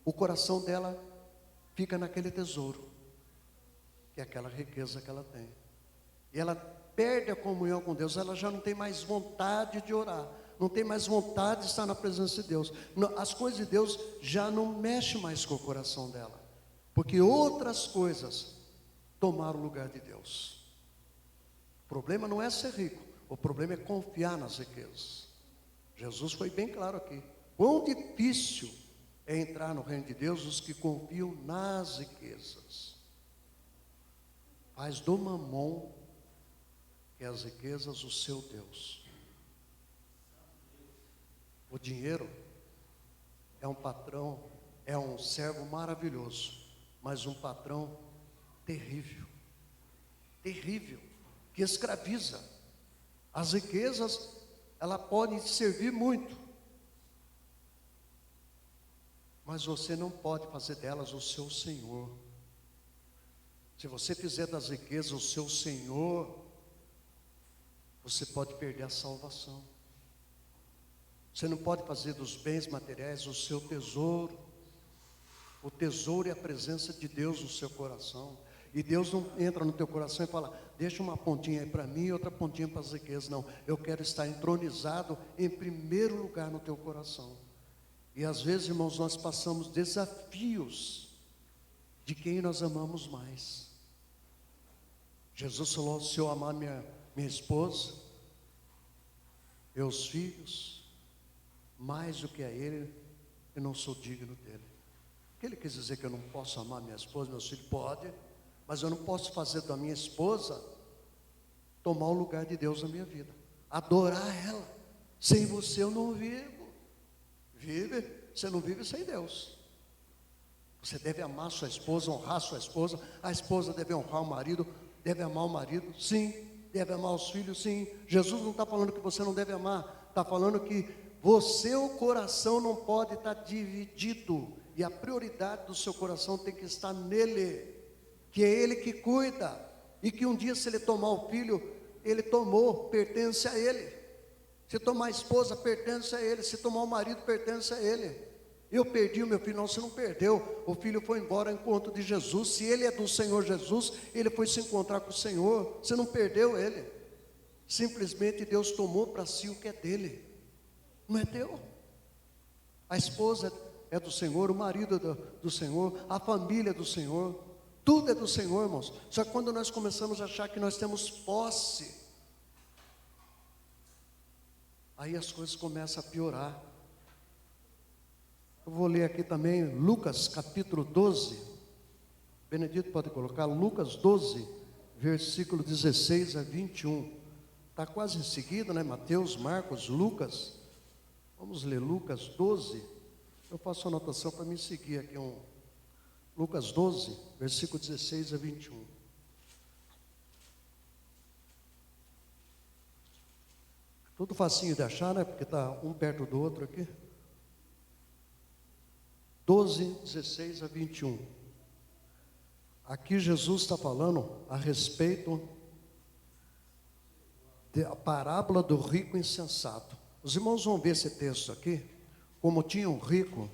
o coração dela fica naquele tesouro, que é aquela riqueza que ela tem. E ela perde a comunhão com Deus, ela já não tem mais vontade de orar, não tem mais vontade de estar na presença de Deus. As coisas de Deus já não mexem mais com o coração dela, porque outras coisas tomaram o lugar de Deus. O problema não é ser rico, o problema é confiar nas riquezas. Jesus foi bem claro aqui: quão difícil é entrar no reino de Deus os que confiam nas riquezas. Faz do mamon, que é as riquezas, o seu Deus. O dinheiro é um patrão, é um servo maravilhoso, mas um patrão terrível, terrível, que escraviza. As riquezas, ela pode servir muito, mas você não pode fazer delas o seu Senhor. Se você fizer das riquezas o seu Senhor, você pode perder a salvação. Você não pode fazer dos bens materiais o seu tesouro. O tesouro é a presença de Deus no seu coração. E Deus não entra no teu coração e fala, deixa uma pontinha aí para mim e outra pontinha para as riquezas. Não, eu quero estar entronizado em primeiro lugar no teu coração. E às vezes, irmãos, nós passamos desafios de quem nós amamos mais. Jesus falou, se eu amar minha esposa, meus filhos, mais do que a ele, eu não sou digno dele. O que ele quis dizer que eu não posso amar minha esposa, meus filhos? Pode, mas eu não posso fazer da minha esposa tomar o lugar de Deus na minha vida, adorar ela. Sem você eu não vivo. Você não vive sem Deus. Você deve amar sua esposa, honrar sua esposa. A esposa deve honrar o marido, deve amar o marido, sim. Deve amar os filhos, sim. Jesus não está falando que você não deve amar, está falando que você, o coração não pode estar dividido, e a prioridade do seu coração tem que estar nele, que é ele que cuida, e que um dia, se ele tomar o filho, ele tomou, pertence a ele. Se tomar a esposa, pertence a ele. Se tomar o marido, pertence a ele. Eu perdi o meu filho. Não, você não perdeu. O filho foi embora ao encontro de Jesus. Se ele é do Senhor Jesus, ele foi se encontrar com o Senhor. Você não perdeu ele. Simplesmente Deus tomou para si o que é dele. Não é teu. A esposa é do Senhor, o marido é do Senhor, a família é do Senhor. Tudo é do Senhor, irmãos. Só que quando nós começamos a achar que nós temos posse, aí as coisas começam a piorar. Eu vou ler aqui também Lucas capítulo 12. Benedito pode colocar Lucas 12, versículo 16 a 21. Está quase em seguida, né? Mateus, Marcos, Lucas. Vamos ler Lucas 12. Eu faço anotação para me seguir aqui. Lucas 12, versículo 16 a 21. Tudo facinho de achar, né? Porque está um perto do outro aqui. 12, 16 a 21. Aqui Jesus está falando a respeito da parábola do rico insensato. Os irmãos vão ver esse texto aqui, como tinha um rico,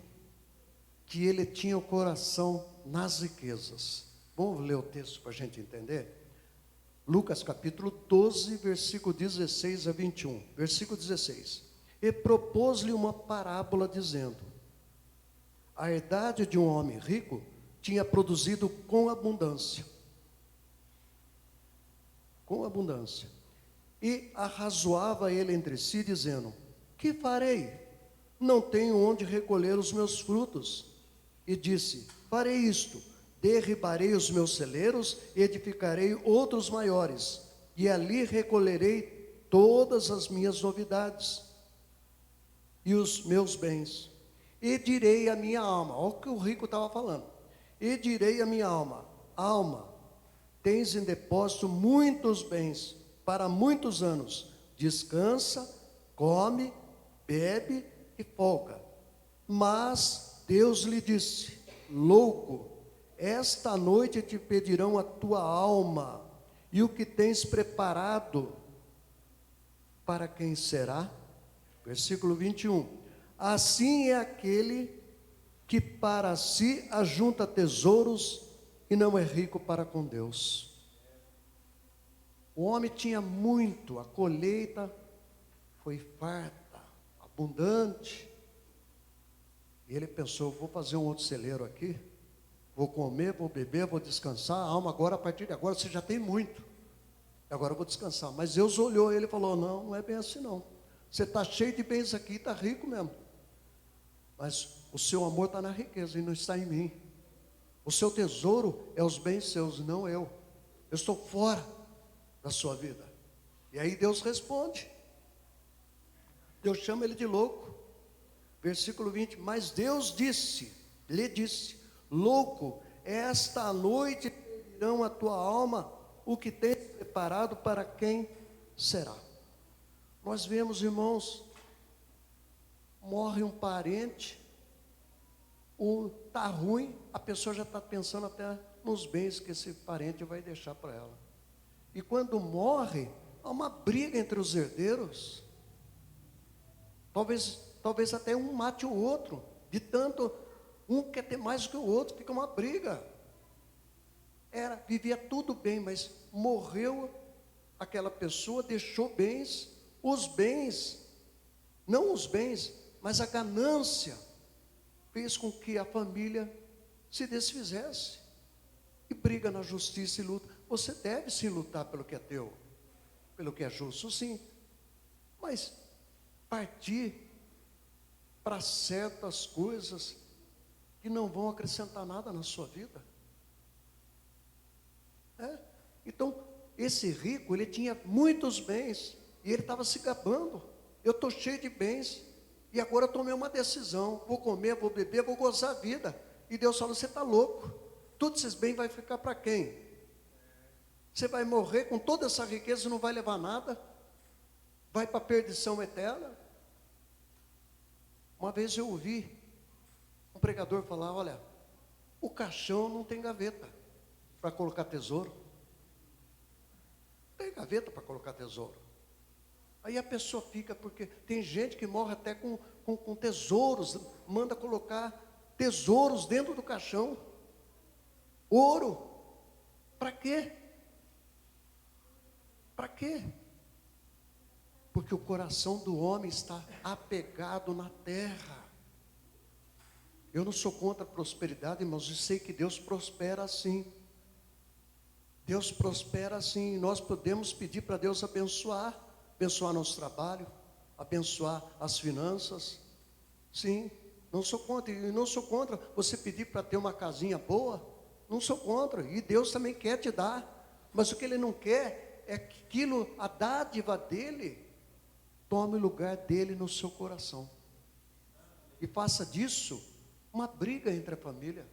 que ele tinha o coração nas riquezas. Vamos ler o texto para a gente entender? Lucas capítulo 12, versículo 16 a 21. Versículo 16. E propôs-lhe uma parábola dizendo: a herdade de um homem rico tinha produzido com abundância. Com abundância. E arrazoava ele entre si, dizendo: que farei? Não tenho onde recolher os meus frutos. E disse: farei isto: derribarei os meus celeiros e edificarei outros maiores, e ali recolherei todas as minhas novidades e os meus bens. E direi à minha alma, olha o que o rico estava falando, e direi à minha alma: alma, tens em depósito muitos bens para muitos anos, descansa, come, bebe e folga. Mas Deus lhe disse: louco, esta noite te pedirão a tua alma, e o que tens preparado, para quem será? Versículo 21. Assim é aquele que para si ajunta tesouros e não é rico para com Deus. O homem tinha muito, a colheita foi farta, abundante. E ele pensou: vou fazer um outro celeiro aqui, vou comer, vou beber, vou descansar. A alma agora, a partir de agora, você já tem muito, agora eu vou descansar. Mas Deus olhou ele e falou: não, não é bem assim não. Você está cheio de bens aqui, está rico mesmo, mas o seu amor está na riqueza e não está em mim. O seu tesouro é os bens seus, não eu. Eu estou fora da sua vida. E aí Deus responde. Deus chama ele de louco. Versículo 20. Mas Deus lhe disse: louco, esta noite pedirão a tua alma, o que tens preparado para quem será? Nós vemos, irmãos, morre um parente, está ruim, a pessoa já está pensando até nos bens que esse parente vai deixar para ela. E quando morre, há uma briga entre os herdeiros. Talvez talvez até um mate o outro, de tanto um quer ter mais do que o outro, fica uma briga. Vivia tudo bem, mas morreu aquela pessoa, deixou bens, não os bens, mas a ganância fez com que a família se desfizesse. E briga na justiça e luta. Você deve sim lutar pelo que é teu, pelo que é justo, sim. Mas partir para certas coisas que não vão acrescentar nada na sua vida. Então, esse rico, ele tinha muitos bens, e ele estava se gabando. Eu estou cheio de bens, e agora eu tomei uma decisão, vou comer, vou beber, vou gozar a vida. E Deus falou, você está louco, todos esses bens vai ficar para quem? Você vai morrer com toda essa riqueza e não vai levar nada? Vai para a perdição eterna? Uma vez eu ouvi um pregador falar, olha, o caixão não tem gaveta para colocar tesouro. Não tem gaveta para colocar tesouro. Aí a pessoa fica, porque tem gente que morre até com tesouros, manda colocar tesouros dentro do caixão. Ouro. Para quê? Para quê? Porque o coração do homem está apegado na terra. Eu não sou contra a prosperidade, mas eu sei que Deus prospera assim. Deus prospera assim. Nós podemos pedir para Deus abençoar nosso trabalho, abençoar as finanças. Sim, não sou contra. E não sou contra você pedir para ter uma casinha boa. Não sou contra. E Deus também quer te dar. Mas o que Ele não quer é que aquilo, a dádiva dEle, tome o lugar dEle no seu coração. E faça disso uma briga entre a família.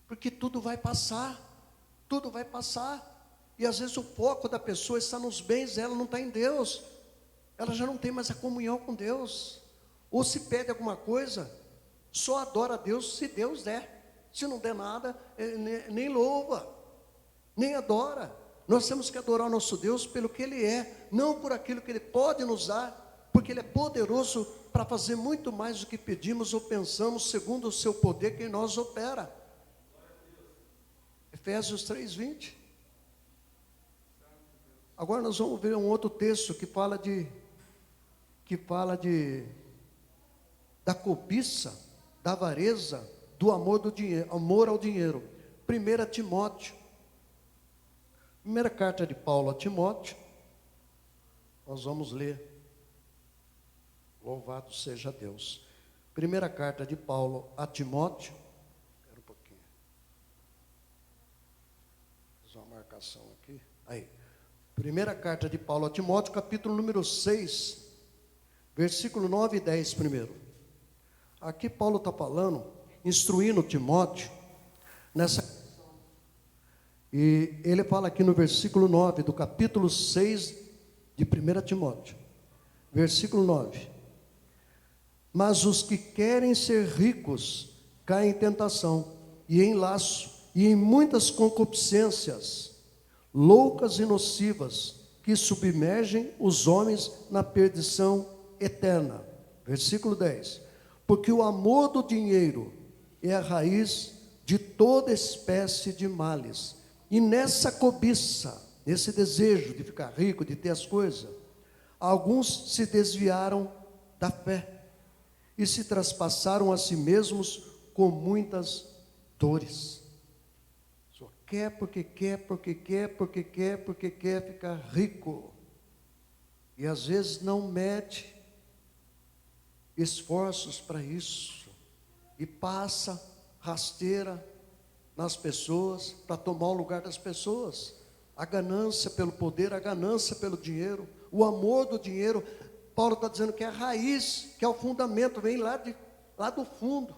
Porque tudo vai passar. Tudo vai passar. E às vezes o foco da pessoa está nos bens, ela não está em Deus. Ela já não tem mais a comunhão com Deus. Ou se pede alguma coisa, só adora a Deus se Deus der. Se não der nada, nem louva, nem adora. Nós temos que adorar o nosso Deus pelo que Ele é, não por aquilo que Ele pode nos dar, porque Ele é poderoso para fazer muito mais do que pedimos ou pensamos, segundo o seu poder que em nós opera. Efésios 3:20. Agora nós vamos ver um outro texto que fala da cobiça, da avareza, do amor ao dinheiro. 1 Timóteo, primeira carta de Paulo a Timóteo, nós vamos ler. Louvado seja Deus. Primeira carta de Paulo a Timóteo. Espera um pouquinho. Fiz uma marcação aqui. Aí. Primeira carta de Paulo a Timóteo, capítulo número 6, versículo 9 e 10 primeiro. Aqui Paulo está falando, instruindo Timóteo, e ele fala aqui no versículo 9, do capítulo 6 de 1 Timóteo, versículo 9. Mas os que querem ser ricos, caem em tentação, e em laço, e em muitas concupiscências, loucas e nocivas, que submergem os homens na perdição eterna. Versículo 10. Porque o amor do dinheiro é a raiz de toda espécie de males. E nessa cobiça, nesse desejo de ficar rico, de ter as coisas, alguns se desviaram da fé e se traspassaram a si mesmos com muitas dores. Quer porque quer ficar rico. E às vezes não mede esforços para isso. E passa rasteira nas pessoas para tomar o lugar das pessoas. A ganância pelo poder, a ganância pelo dinheiro, o amor do dinheiro. Paulo está dizendo que é a raiz, que é o fundamento, vem lá do fundo.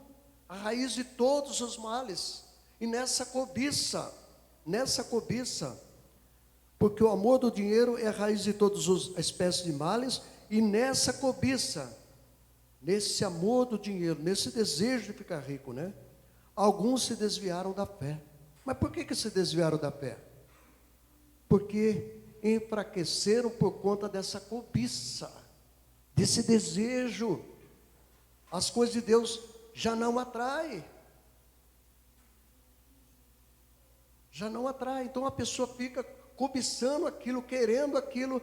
A raiz de todos os males. E nessa cobiça, porque o amor do dinheiro é a raiz de todas as espécies de males, e nessa cobiça, nesse amor do dinheiro, nesse desejo de ficar rico, né? Alguns se desviaram da fé. Mas por que se desviaram da fé? Porque enfraqueceram por conta dessa cobiça, desse desejo as coisas de Deus já não atraem. Já não atrai. Então a pessoa fica cobiçando aquilo, querendo aquilo,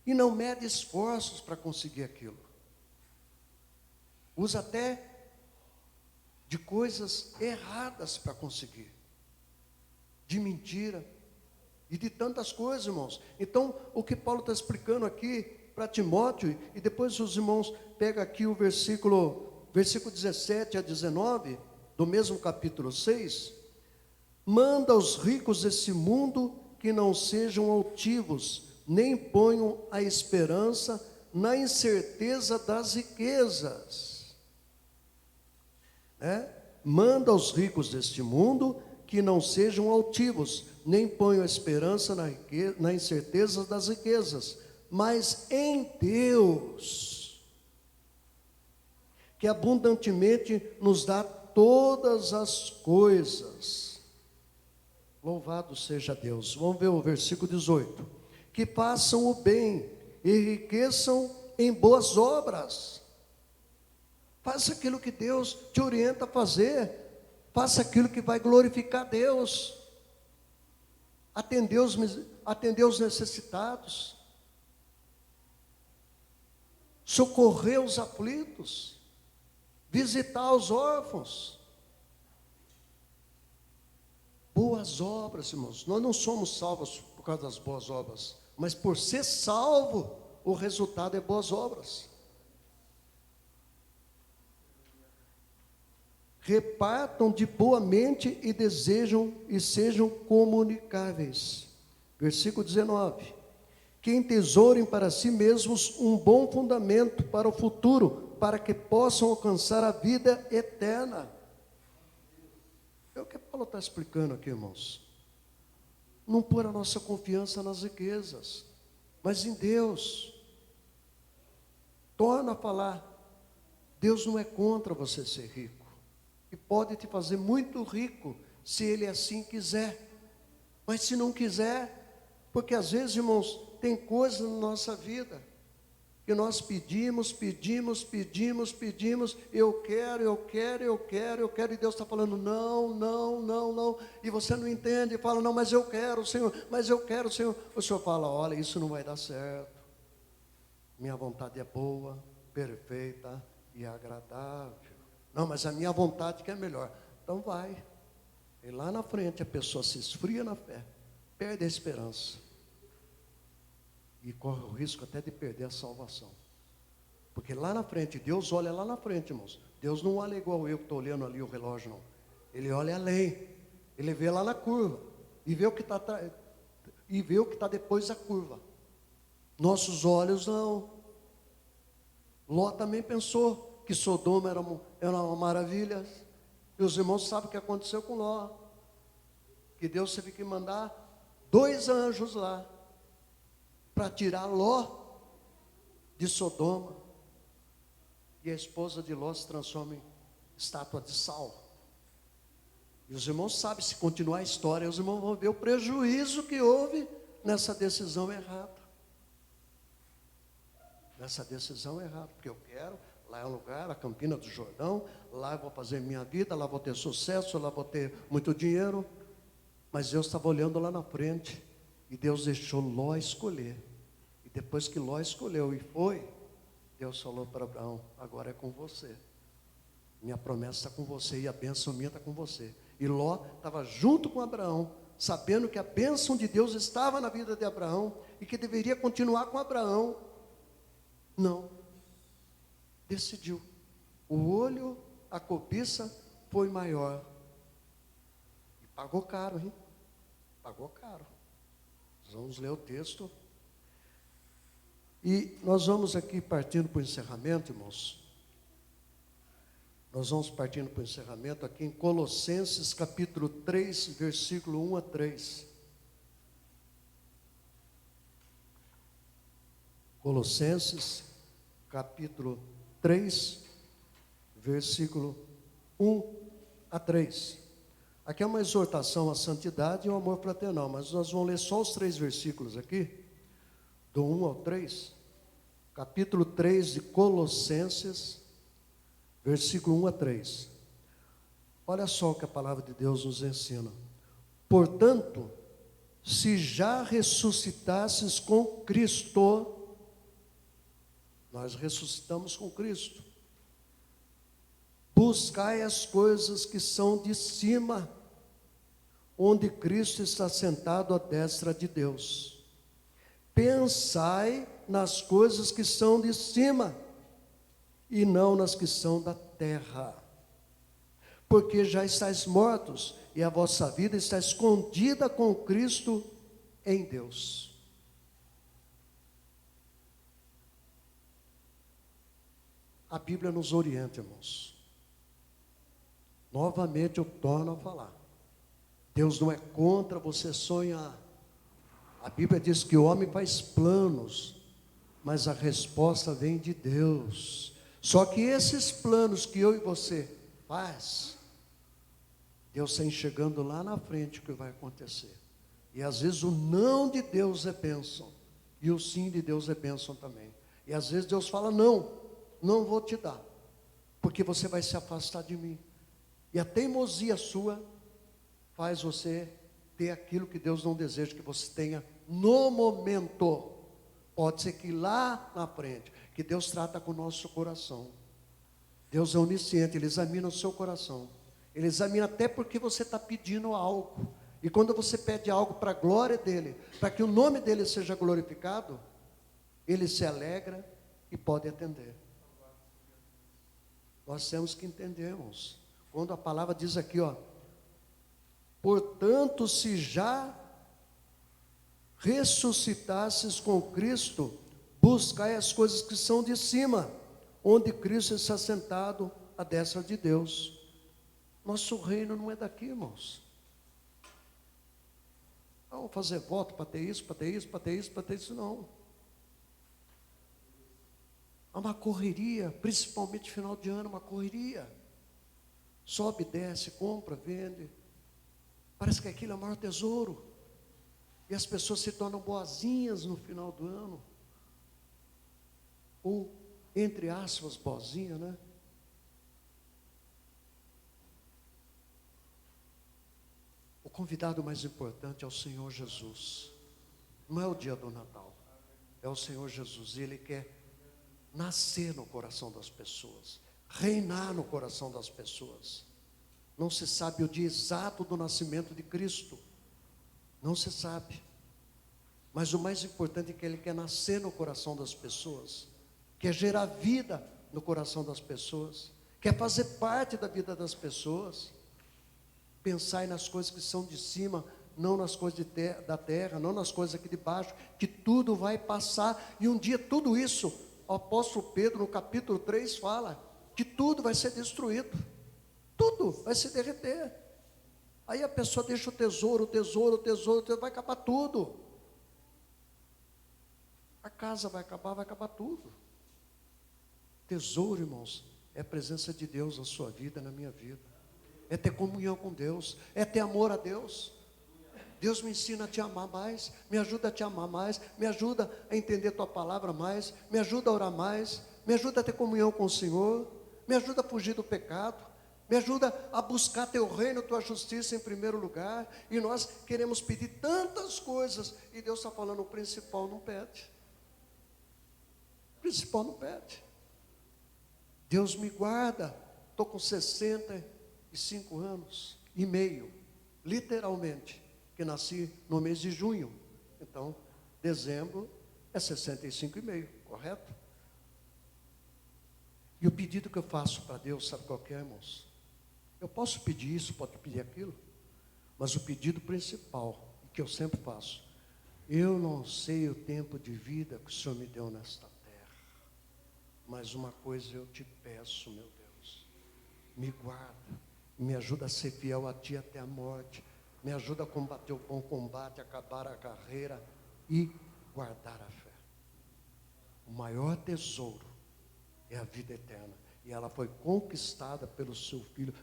e não mede esforços para conseguir aquilo. Usa até de coisas erradas para conseguir, de mentira e de tantas coisas, irmãos. Então, o que Paulo está explicando aqui para Timóteo, e depois os irmãos pegam aqui o versículo 17 a 19, do mesmo capítulo 6, manda aos ricos desse mundo que não sejam altivos, nem ponham a esperança na incerteza das riquezas. Manda aos ricos deste mundo que não sejam altivos, nem ponham a esperança na incerteza das riquezas, mas em Deus, que abundantemente nos dá todas as coisas. Louvado seja Deus. Vamos ver o versículo 18. Que façam o bem e enriqueçam em boas obras. Faça aquilo que Deus te orienta a fazer. Faça aquilo que vai glorificar Deus. Atender os necessitados. Socorrer os aflitos. Visitar os órfãos. Boas obras, irmãos. Nós não somos salvos por causa das boas obras, mas por ser salvo, o resultado é boas obras. Repartam de boa mente e desejam e sejam comunicáveis. Versículo 19. Que entesourem para si mesmos um bom fundamento para o futuro, para que possam alcançar a vida eterna. É o que Paulo está explicando aqui, irmãos. Não pôr a nossa confiança nas riquezas, mas em Deus. Torna a falar, Deus não é contra você ser rico, e pode te fazer muito rico, se Ele assim quiser. Mas se não quiser, porque às vezes, irmãos, tem coisas na nossa vida, que nós pedimos, eu quero, e Deus está falando, não, e você não entende, e fala, não, mas eu quero, Senhor, o Senhor fala, olha, isso não vai dar certo, minha vontade é boa, perfeita e agradável, não, mas a minha vontade que é melhor, então vai, e lá na frente a pessoa se esfria na fé, perde a esperança, e corre o risco até de perder a salvação. Porque lá na frente, Deus olha lá na frente, irmãos. Deus não olha igual eu que estou olhando ali o relógio, não. Ele olha além. Ele vê lá na curva. E vê o que está depois da curva. Nossos olhos não. Ló também pensou que Sodoma era uma maravilha. E os irmãos sabem o que aconteceu com Ló. Que Deus teve que mandar 2 anjos lá para tirar Ló de Sodoma, e a esposa de Ló se transforma em estátua de sal. E os irmãos sabem, se continuar a história, os irmãos vão ver o prejuízo que houve nessa decisão errada. Porque eu quero, lá é um lugar, a Campina do Jordão, lá eu vou fazer minha vida, lá vou ter sucesso, lá vou ter muito dinheiro, mas Deus estava olhando lá na frente, e Deus deixou Ló escolher. E depois que Ló escolheu e foi, Deus falou para Abraão, agora é com você. Minha promessa está com você e a bênção minha está com você. E Ló estava junto com Abraão, sabendo que a bênção de Deus estava na vida de Abraão e que deveria continuar com Abraão. Não. Decidiu. O olho, a cobiça foi maior. E pagou caro, hein? Pagou caro. Vamos ler o texto. E nós vamos aqui partindo para o encerramento, irmãos. Nós vamos partindo para o encerramento aqui em Colossenses capítulo 3, versículo 1 a 3. Colossenses capítulo 3, versículo 1 a 3. Aqui é uma exortação à santidade e ao amor fraternal, mas nós vamos ler só os 3 versículos aqui, do 1 ao 3. Capítulo 3 de Colossenses, versículo 1 a 3. Olha só o que a palavra de Deus nos ensina. Portanto, se já ressuscitasses com Cristo, nós ressuscitamos com Cristo, buscai as coisas que são de cima, onde Cristo está sentado à destra de Deus. Pensai nas coisas que são de cima, e não nas que são da terra. Porque já estáis mortos, e a vossa vida está escondida com Cristo em Deus. A Bíblia nos orienta, irmãos. Novamente eu torno a falar. Deus não é contra você sonhar. A Bíblia diz que o homem faz planos, mas a resposta vem de Deus. Só que esses planos que eu e você faz, Deus está enxergando lá na frente o que vai acontecer. E às vezes o não de Deus é bênção, e o sim de Deus é bênção também. E às vezes Deus fala, não vou te dar, porque você vai se afastar de mim. E a teimosia sua faz você ter aquilo que Deus não deseja que você tenha no momento. Pode ser que lá na frente, que Deus trata com o nosso coração. Deus é onisciente, Ele examina o seu coração. Ele examina até porque você está pedindo algo. E quando você pede algo para a glória dEle, para que o nome dEle seja glorificado, Ele se alegra e pode atender. Nós temos que entender, irmãos. Quando a palavra diz aqui, portanto, se já ressuscitasses com Cristo, buscai as coisas que são de cima, onde Cristo está sentado à destra de Deus. Nosso reino não é daqui, irmãos. Vamos fazer voto para ter isso, para ter isso, para ter isso, para ter isso, não. Há uma correria, principalmente final de ano, uma correria. Sobe, desce, compra, vende. Parece que aquilo é o maior tesouro. E as pessoas se tornam boazinhas no final do ano. Ou, entre aspas, boazinha, né? O convidado mais importante é o Senhor Jesus. Não é o dia do Natal. É o Senhor Jesus. E Ele quer nascer no coração das pessoas, reinar no coração das pessoas. Não se sabe o dia exato do nascimento de Cristo, não se sabe, mas o mais importante é que Ele quer nascer no coração das pessoas, quer gerar vida no coração das pessoas, quer fazer parte da vida das pessoas. Pensai nas coisas que são de cima, não nas coisas da terra, não nas coisas aqui de baixo, que tudo vai passar, e um dia tudo isso, o apóstolo Pedro no capítulo 3 fala, que tudo vai ser destruído, tudo vai se derreter. Aí a pessoa deixa o tesouro, vai acabar tudo. A casa vai acabar tudo. Tesouro, irmãos, é a presença de Deus na sua vida, na minha vida. É ter comunhão com Deus, é ter amor a Deus. Deus me ensina a te amar mais, me ajuda a te amar mais, me ajuda a entender tua palavra mais, me ajuda a orar mais, me ajuda a ter comunhão com o Senhor, me ajuda a fugir do pecado, me ajuda a buscar teu reino, tua justiça em primeiro lugar. E nós queremos pedir tantas coisas, e Deus está falando, o principal não pede. O principal não pede. Deus me guarda, estou com 65 anos e meio, literalmente, que nasci no mês de junho. Então, dezembro é 65,5, correto? E o pedido que eu faço para Deus, sabe qual que é, irmãos? Eu posso pedir isso, posso pedir aquilo, mas o pedido principal, que eu sempre faço, eu não sei o tempo de vida que o Senhor me deu nesta terra, mas uma coisa eu te peço, meu Deus, me guarda, me ajuda a ser fiel a Ti até a morte, me ajuda a combater o bom combate, acabar a carreira e guardar a fé. O maior tesouro é a vida eterna. E ela foi conquistada pelo seu Filho,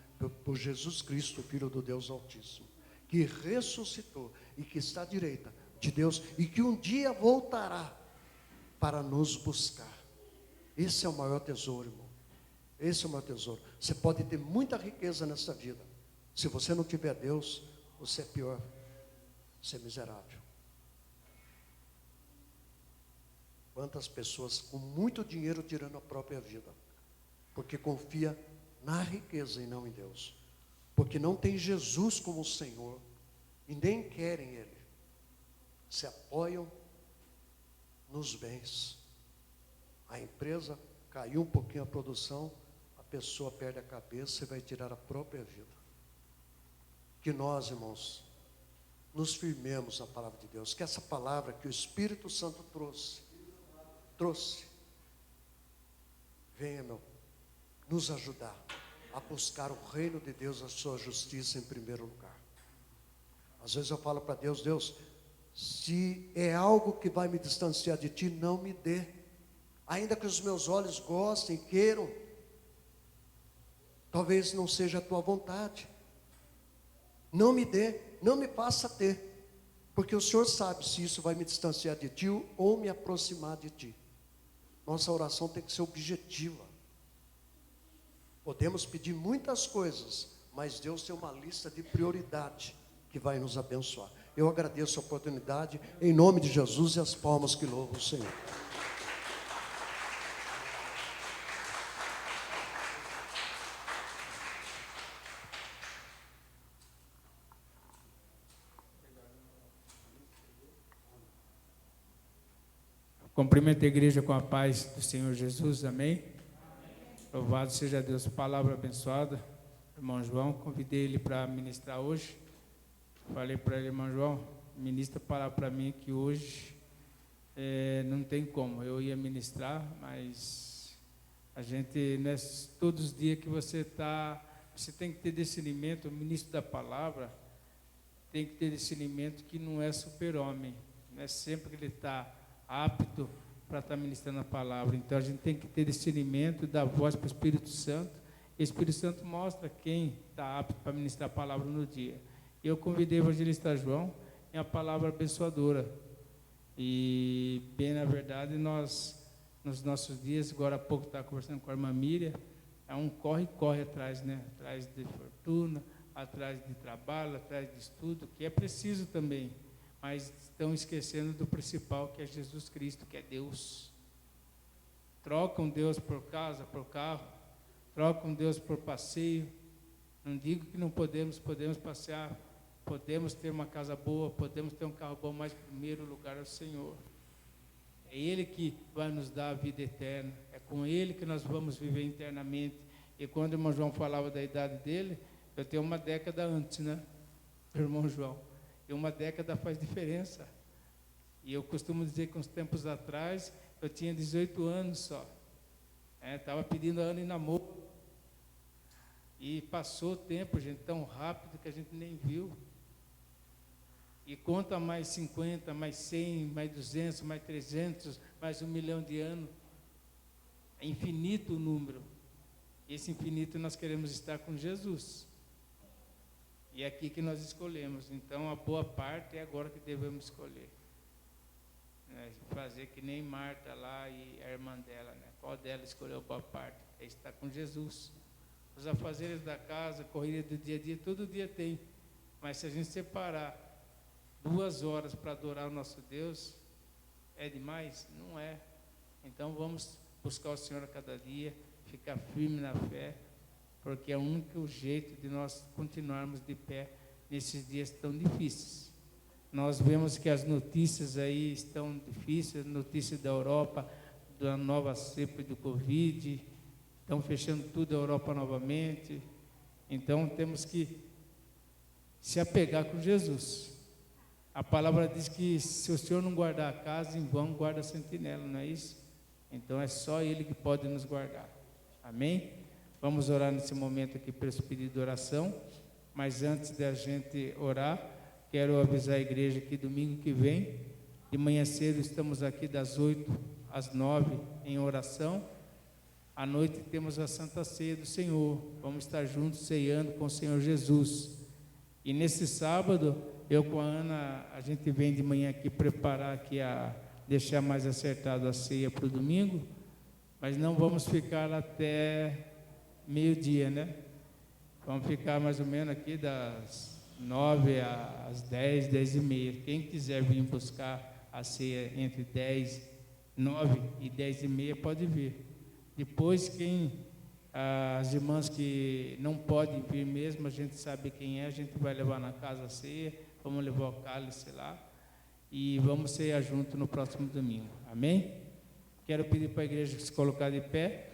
por Jesus Cristo, Filho do Deus Altíssimo, que ressuscitou e que está à direita de Deus e que um dia voltará para nos buscar. Esse é o maior tesouro, irmão. Esse é o meu tesouro. Você pode ter muita riqueza nessa vida. Se você não tiver Deus, você é pior. Você é miserável. Quantas pessoas com muito dinheiro tirando a própria vida, porque confia na riqueza e não em Deus, porque não tem Jesus como Senhor e nem querem Ele, se apoiam nos bens. A empresa caiu um pouquinho a produção, a pessoa perde a cabeça e vai tirar a própria vida. Que nós, irmãos, nos firmemos na palavra de Deus, que essa palavra que o Espírito Santo trouxe, venha, nos ajudar a buscar o reino de Deus, a sua justiça em primeiro lugar. Às vezes eu falo para Deus: Deus, se é algo que vai me distanciar de Ti, não me dê, ainda que os meus olhos gostem, queiram, talvez não seja a Tua vontade, não me dê, não me faça ter, porque o Senhor sabe se isso vai me distanciar de Ti ou me aproximar de Ti. Nossa oração tem que ser objetiva. Podemos pedir muitas coisas, mas Deus tem uma lista de prioridade que vai nos abençoar. Eu agradeço a oportunidade, em nome de Jesus, e as palmas que louvam o Senhor. Cumprimento a igreja com a paz do Senhor Jesus, amém? Louvado seja Deus, palavra abençoada. Irmão João, convidei ele para ministrar hoje. Falei para ele: irmão João, ministra a palavra para mim que hoje não tem como. Eu ia ministrar, mas a gente, não é todos os dias que você tem que ter discernimento. O ministro da palavra tem que ter discernimento que não é super-homem, não é sempre que ele está apto para estar ministrando a palavra. Então a gente tem que ter discernimento, dar voz para o Espírito Santo. E o Espírito Santo mostra quem está apto para ministrar a palavra no dia. Eu convidei o evangelista João, é a palavra abençoadora. E bem, na verdade, nós, nos nossos dias, agora há pouco estava conversando com a irmã Miriam, é um corre atrás, né? Atrás de fortuna, atrás de trabalho, atrás de estudo, que é preciso também. Mas estão esquecendo do principal, que é Jesus Cristo, que é Deus. Trocam Deus por casa, por carro, trocam Deus por passeio. Não digo que não podemos passear, podemos ter uma casa boa, podemos ter um carro bom, mas em primeiro lugar é o Senhor. É Ele que vai nos dar a vida eterna, é com Ele que nós vamos viver eternamente. E quando o irmão João falava da idade dele, eu tenho uma década antes, né, irmão João? E uma década faz diferença. E eu costumo dizer que uns tempos atrás, eu tinha 18 anos só. Estava pedindo a Ana em namoro. E passou o tempo, gente, tão rápido que a gente nem viu. E conta mais 50, mais 100, mais 200, mais 300, mais 1 milhão de anos. É infinito o número. E esse infinito nós queremos estar com Jesus. E é aqui que nós escolhemos. Então, a boa parte é agora que devemos escolher. Fazer que nem Marta lá e a irmã dela, né? Qual dela escolheu a boa parte? É estar com Jesus. Os afazeres da casa, correria do dia a dia, todo dia tem. Mas se a gente separar 2 horas para adorar o nosso Deus, é demais? Não é. Então, vamos buscar o Senhor a cada dia, ficar firme na fé, porque é o único jeito de nós continuarmos de pé nesses dias tão difíceis. Nós vemos que as notícias aí estão difíceis, notícias da Europa, da nova cepa do Covid, estão fechando tudo a Europa novamente. Então temos que se apegar com Jesus. A palavra diz que se o Senhor não guardar a casa, em vão guarda a sentinela, não é isso? Então é só Ele que pode nos guardar. Amém? Vamos orar nesse momento aqui para esse pedido de oração, mas antes da gente orar, quero avisar a igreja que domingo que vem, de manhã cedo, estamos aqui das 8 às 9 em oração. À noite temos a Santa Ceia do Senhor, vamos estar juntos ceando com o Senhor Jesus. E nesse sábado, eu com a Ana, a gente vem de manhã aqui preparar aqui deixar mais acertado a ceia para o domingo, mas não vamos ficar até meio-dia, né? Vamos ficar mais ou menos aqui das 9 às 10, 10 e meia. Quem quiser vir buscar a ceia entre 9 e 10 e meia pode vir. Depois, as irmãs que não podem vir mesmo, a gente sabe quem é, a gente vai levar na casa a ceia, vamos levar o cálice lá e vamos cear junto no próximo domingo. Amém? Quero pedir para a igreja se colocar de pé.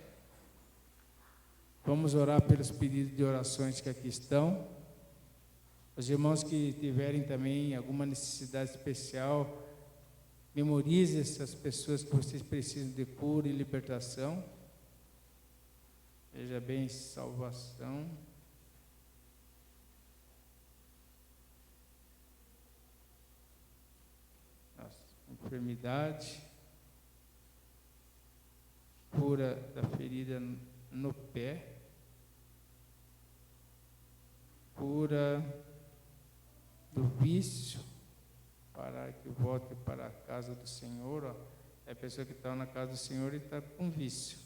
Vamos orar pelos pedidos de orações que aqui estão. Os irmãos que tiverem também alguma necessidade especial, memorize essas pessoas que vocês precisam de cura e libertação. Veja bem, salvação. Nossa, enfermidade. Cura da ferida no pé. Cura do vício, para que volte para a casa do Senhor. Ó. É a pessoa que está na casa do Senhor e está com vício.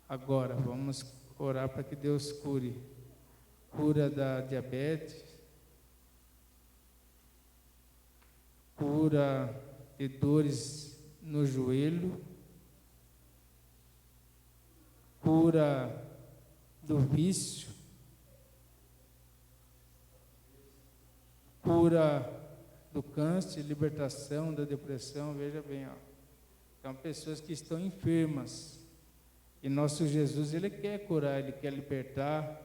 Agora, vamos orar para que Deus cure. Cura da diabetes, cura de dores no joelho, cura do vício, cura do câncer, libertação da depressão. Veja bem, ó. São pessoas que estão enfermas. E nosso Jesus, Ele quer curar, Ele quer libertar.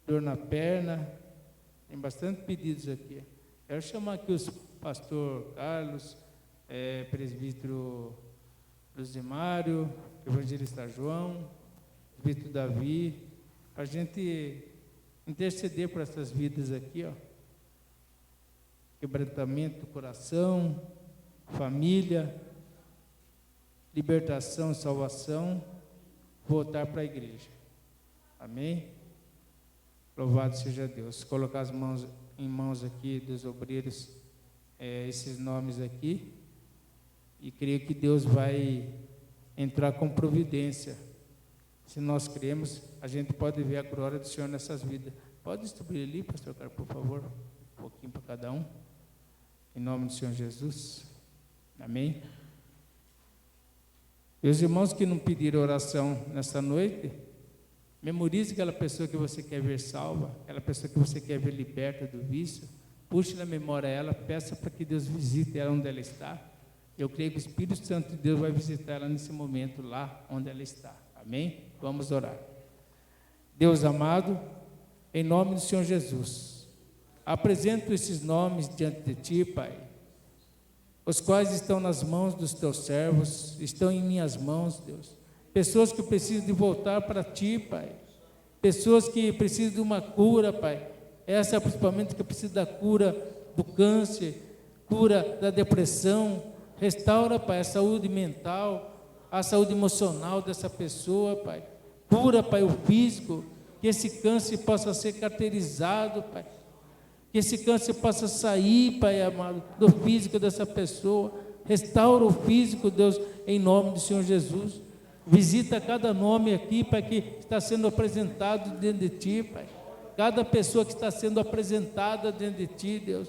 Dor na perna. Tem bastante pedidos aqui. Quero chamar aqui os pastor Carlos, presbítero Luzimário, evangelista João, presbítero Davi, para a gente interceder por essas vidas aqui, ó. Quebrantamento do coração, família, libertação, salvação, voltar para a igreja. Amém? Louvado seja Deus. Colocar as mãos em mãos aqui dos obreiros, esses nomes aqui, e creio que Deus vai entrar com providência. Se nós cremos, a gente pode ver a glória do Senhor nessas vidas. Pode distribuir ali, pastor Carlos, por favor, um pouquinho para cada um. Em nome do Senhor Jesus. Amém? E os irmãos que não pediram oração nessa noite, memorize aquela pessoa que você quer ver salva, aquela pessoa que você quer ver liberta do vício. Puxe na memória ela, peça para que Deus visite ela onde ela está. Eu creio que o Espírito Santo de Deus vai visitar ela nesse momento, lá onde ela está. Amém? Vamos orar. Deus amado, em nome do Senhor Jesus, apresento esses nomes diante de Ti, Pai, os quais estão nas mãos dos Teus servos, estão em minhas mãos, Deus. Pessoas que precisam de voltar para Ti, Pai. Pessoas que precisam de uma cura, Pai. Essa principalmente que precisa da cura do câncer, cura da depressão. Restaura, Pai, a saúde mental, a saúde emocional dessa pessoa, Pai. Cura, Pai, o físico, que esse câncer possa ser caracterizado, Pai. Que esse câncer possa sair, Pai amado, do físico dessa pessoa. Restaura o físico, Deus, em nome do Senhor Jesus. Visita cada nome aqui, Pai, que está sendo apresentado diante de Ti, Pai. Cada pessoa que está sendo apresentada diante de Ti, Deus.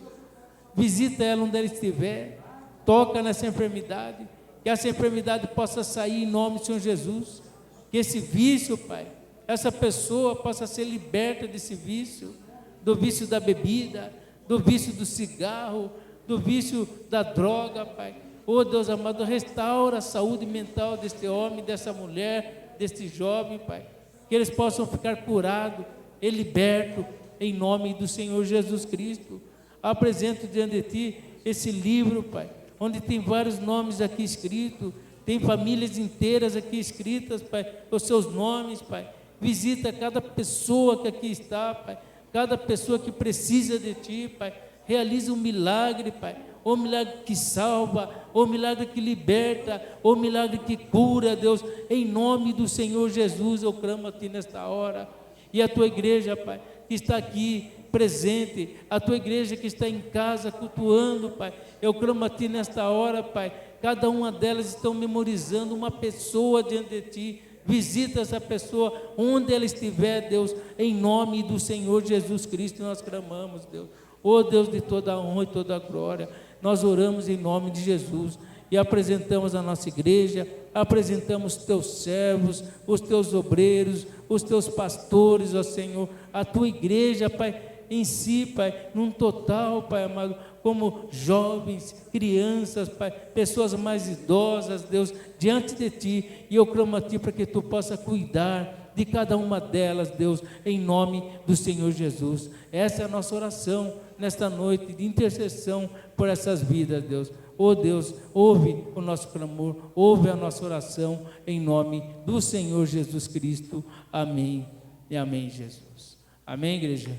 Visita ela onde ela estiver. Toca nessa enfermidade. Que essa enfermidade possa sair em nome do Senhor Jesus. Que esse vício, Pai, essa pessoa possa ser liberta desse vício. Do vício da bebida, do vício do cigarro, do vício da droga, Pai. Oh, Deus amado, restaura a saúde mental deste homem, dessa mulher, deste jovem, Pai. Que eles possam ficar curados e libertos em nome do Senhor Jesus Cristo. Apresento diante de Ti esse livro, Pai, onde tem vários nomes aqui escritos, tem famílias inteiras aqui escritas, Pai, os seus nomes, Pai. Visita cada pessoa que aqui está, Pai. Cada pessoa que precisa de Ti, Pai, realiza um milagre, Pai. O milagre que salva, o milagre que liberta, o milagre que cura, Deus. Em nome do Senhor Jesus, eu clamo a Ti nesta hora. E a Tua igreja, Pai, que está aqui presente, a Tua igreja que está em casa cultuando, Pai. Eu clamo a Ti nesta hora, Pai. Cada uma delas estão memorizando uma pessoa diante de Ti, Visita essa pessoa onde ela estiver, Deus, em nome do Senhor Jesus Cristo, nós clamamos, Deus. Ó Deus de toda a honra e toda a glória, nós oramos em nome de Jesus e apresentamos a nossa igreja, apresentamos os teus servos, os teus obreiros, os teus pastores, ó Senhor, a tua igreja, Pai, em si, Pai, num total, Pai amado, como jovens, crianças, Pai, pessoas mais idosas, Deus, diante de Ti, e eu clamo a Ti para que Tu possa cuidar de cada uma delas, Deus, em nome do Senhor Jesus. Essa é a nossa oração nesta noite de intercessão por essas vidas, Deus. Oh Deus, ouve o nosso clamor, ouve a nossa oração, em nome do Senhor Jesus Cristo. Amém e amém, Jesus. Amém, igreja?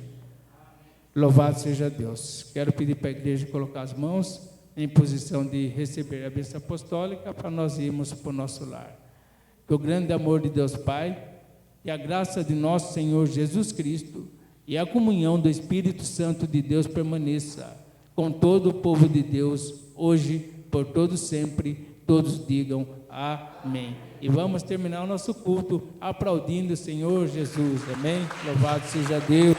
Louvado seja Deus. Quero pedir para a igreja colocar as mãos em posição de receber a bênção apostólica para nós irmos para o nosso lar. Que o grande amor de Deus Pai e a graça de nosso Senhor Jesus Cristo e a comunhão do Espírito Santo de Deus permaneça com todo o povo de Deus, hoje, por todo sempre. Todos digam amém. E vamos terminar o nosso culto aplaudindo o Senhor Jesus. Amém? Louvado seja Deus.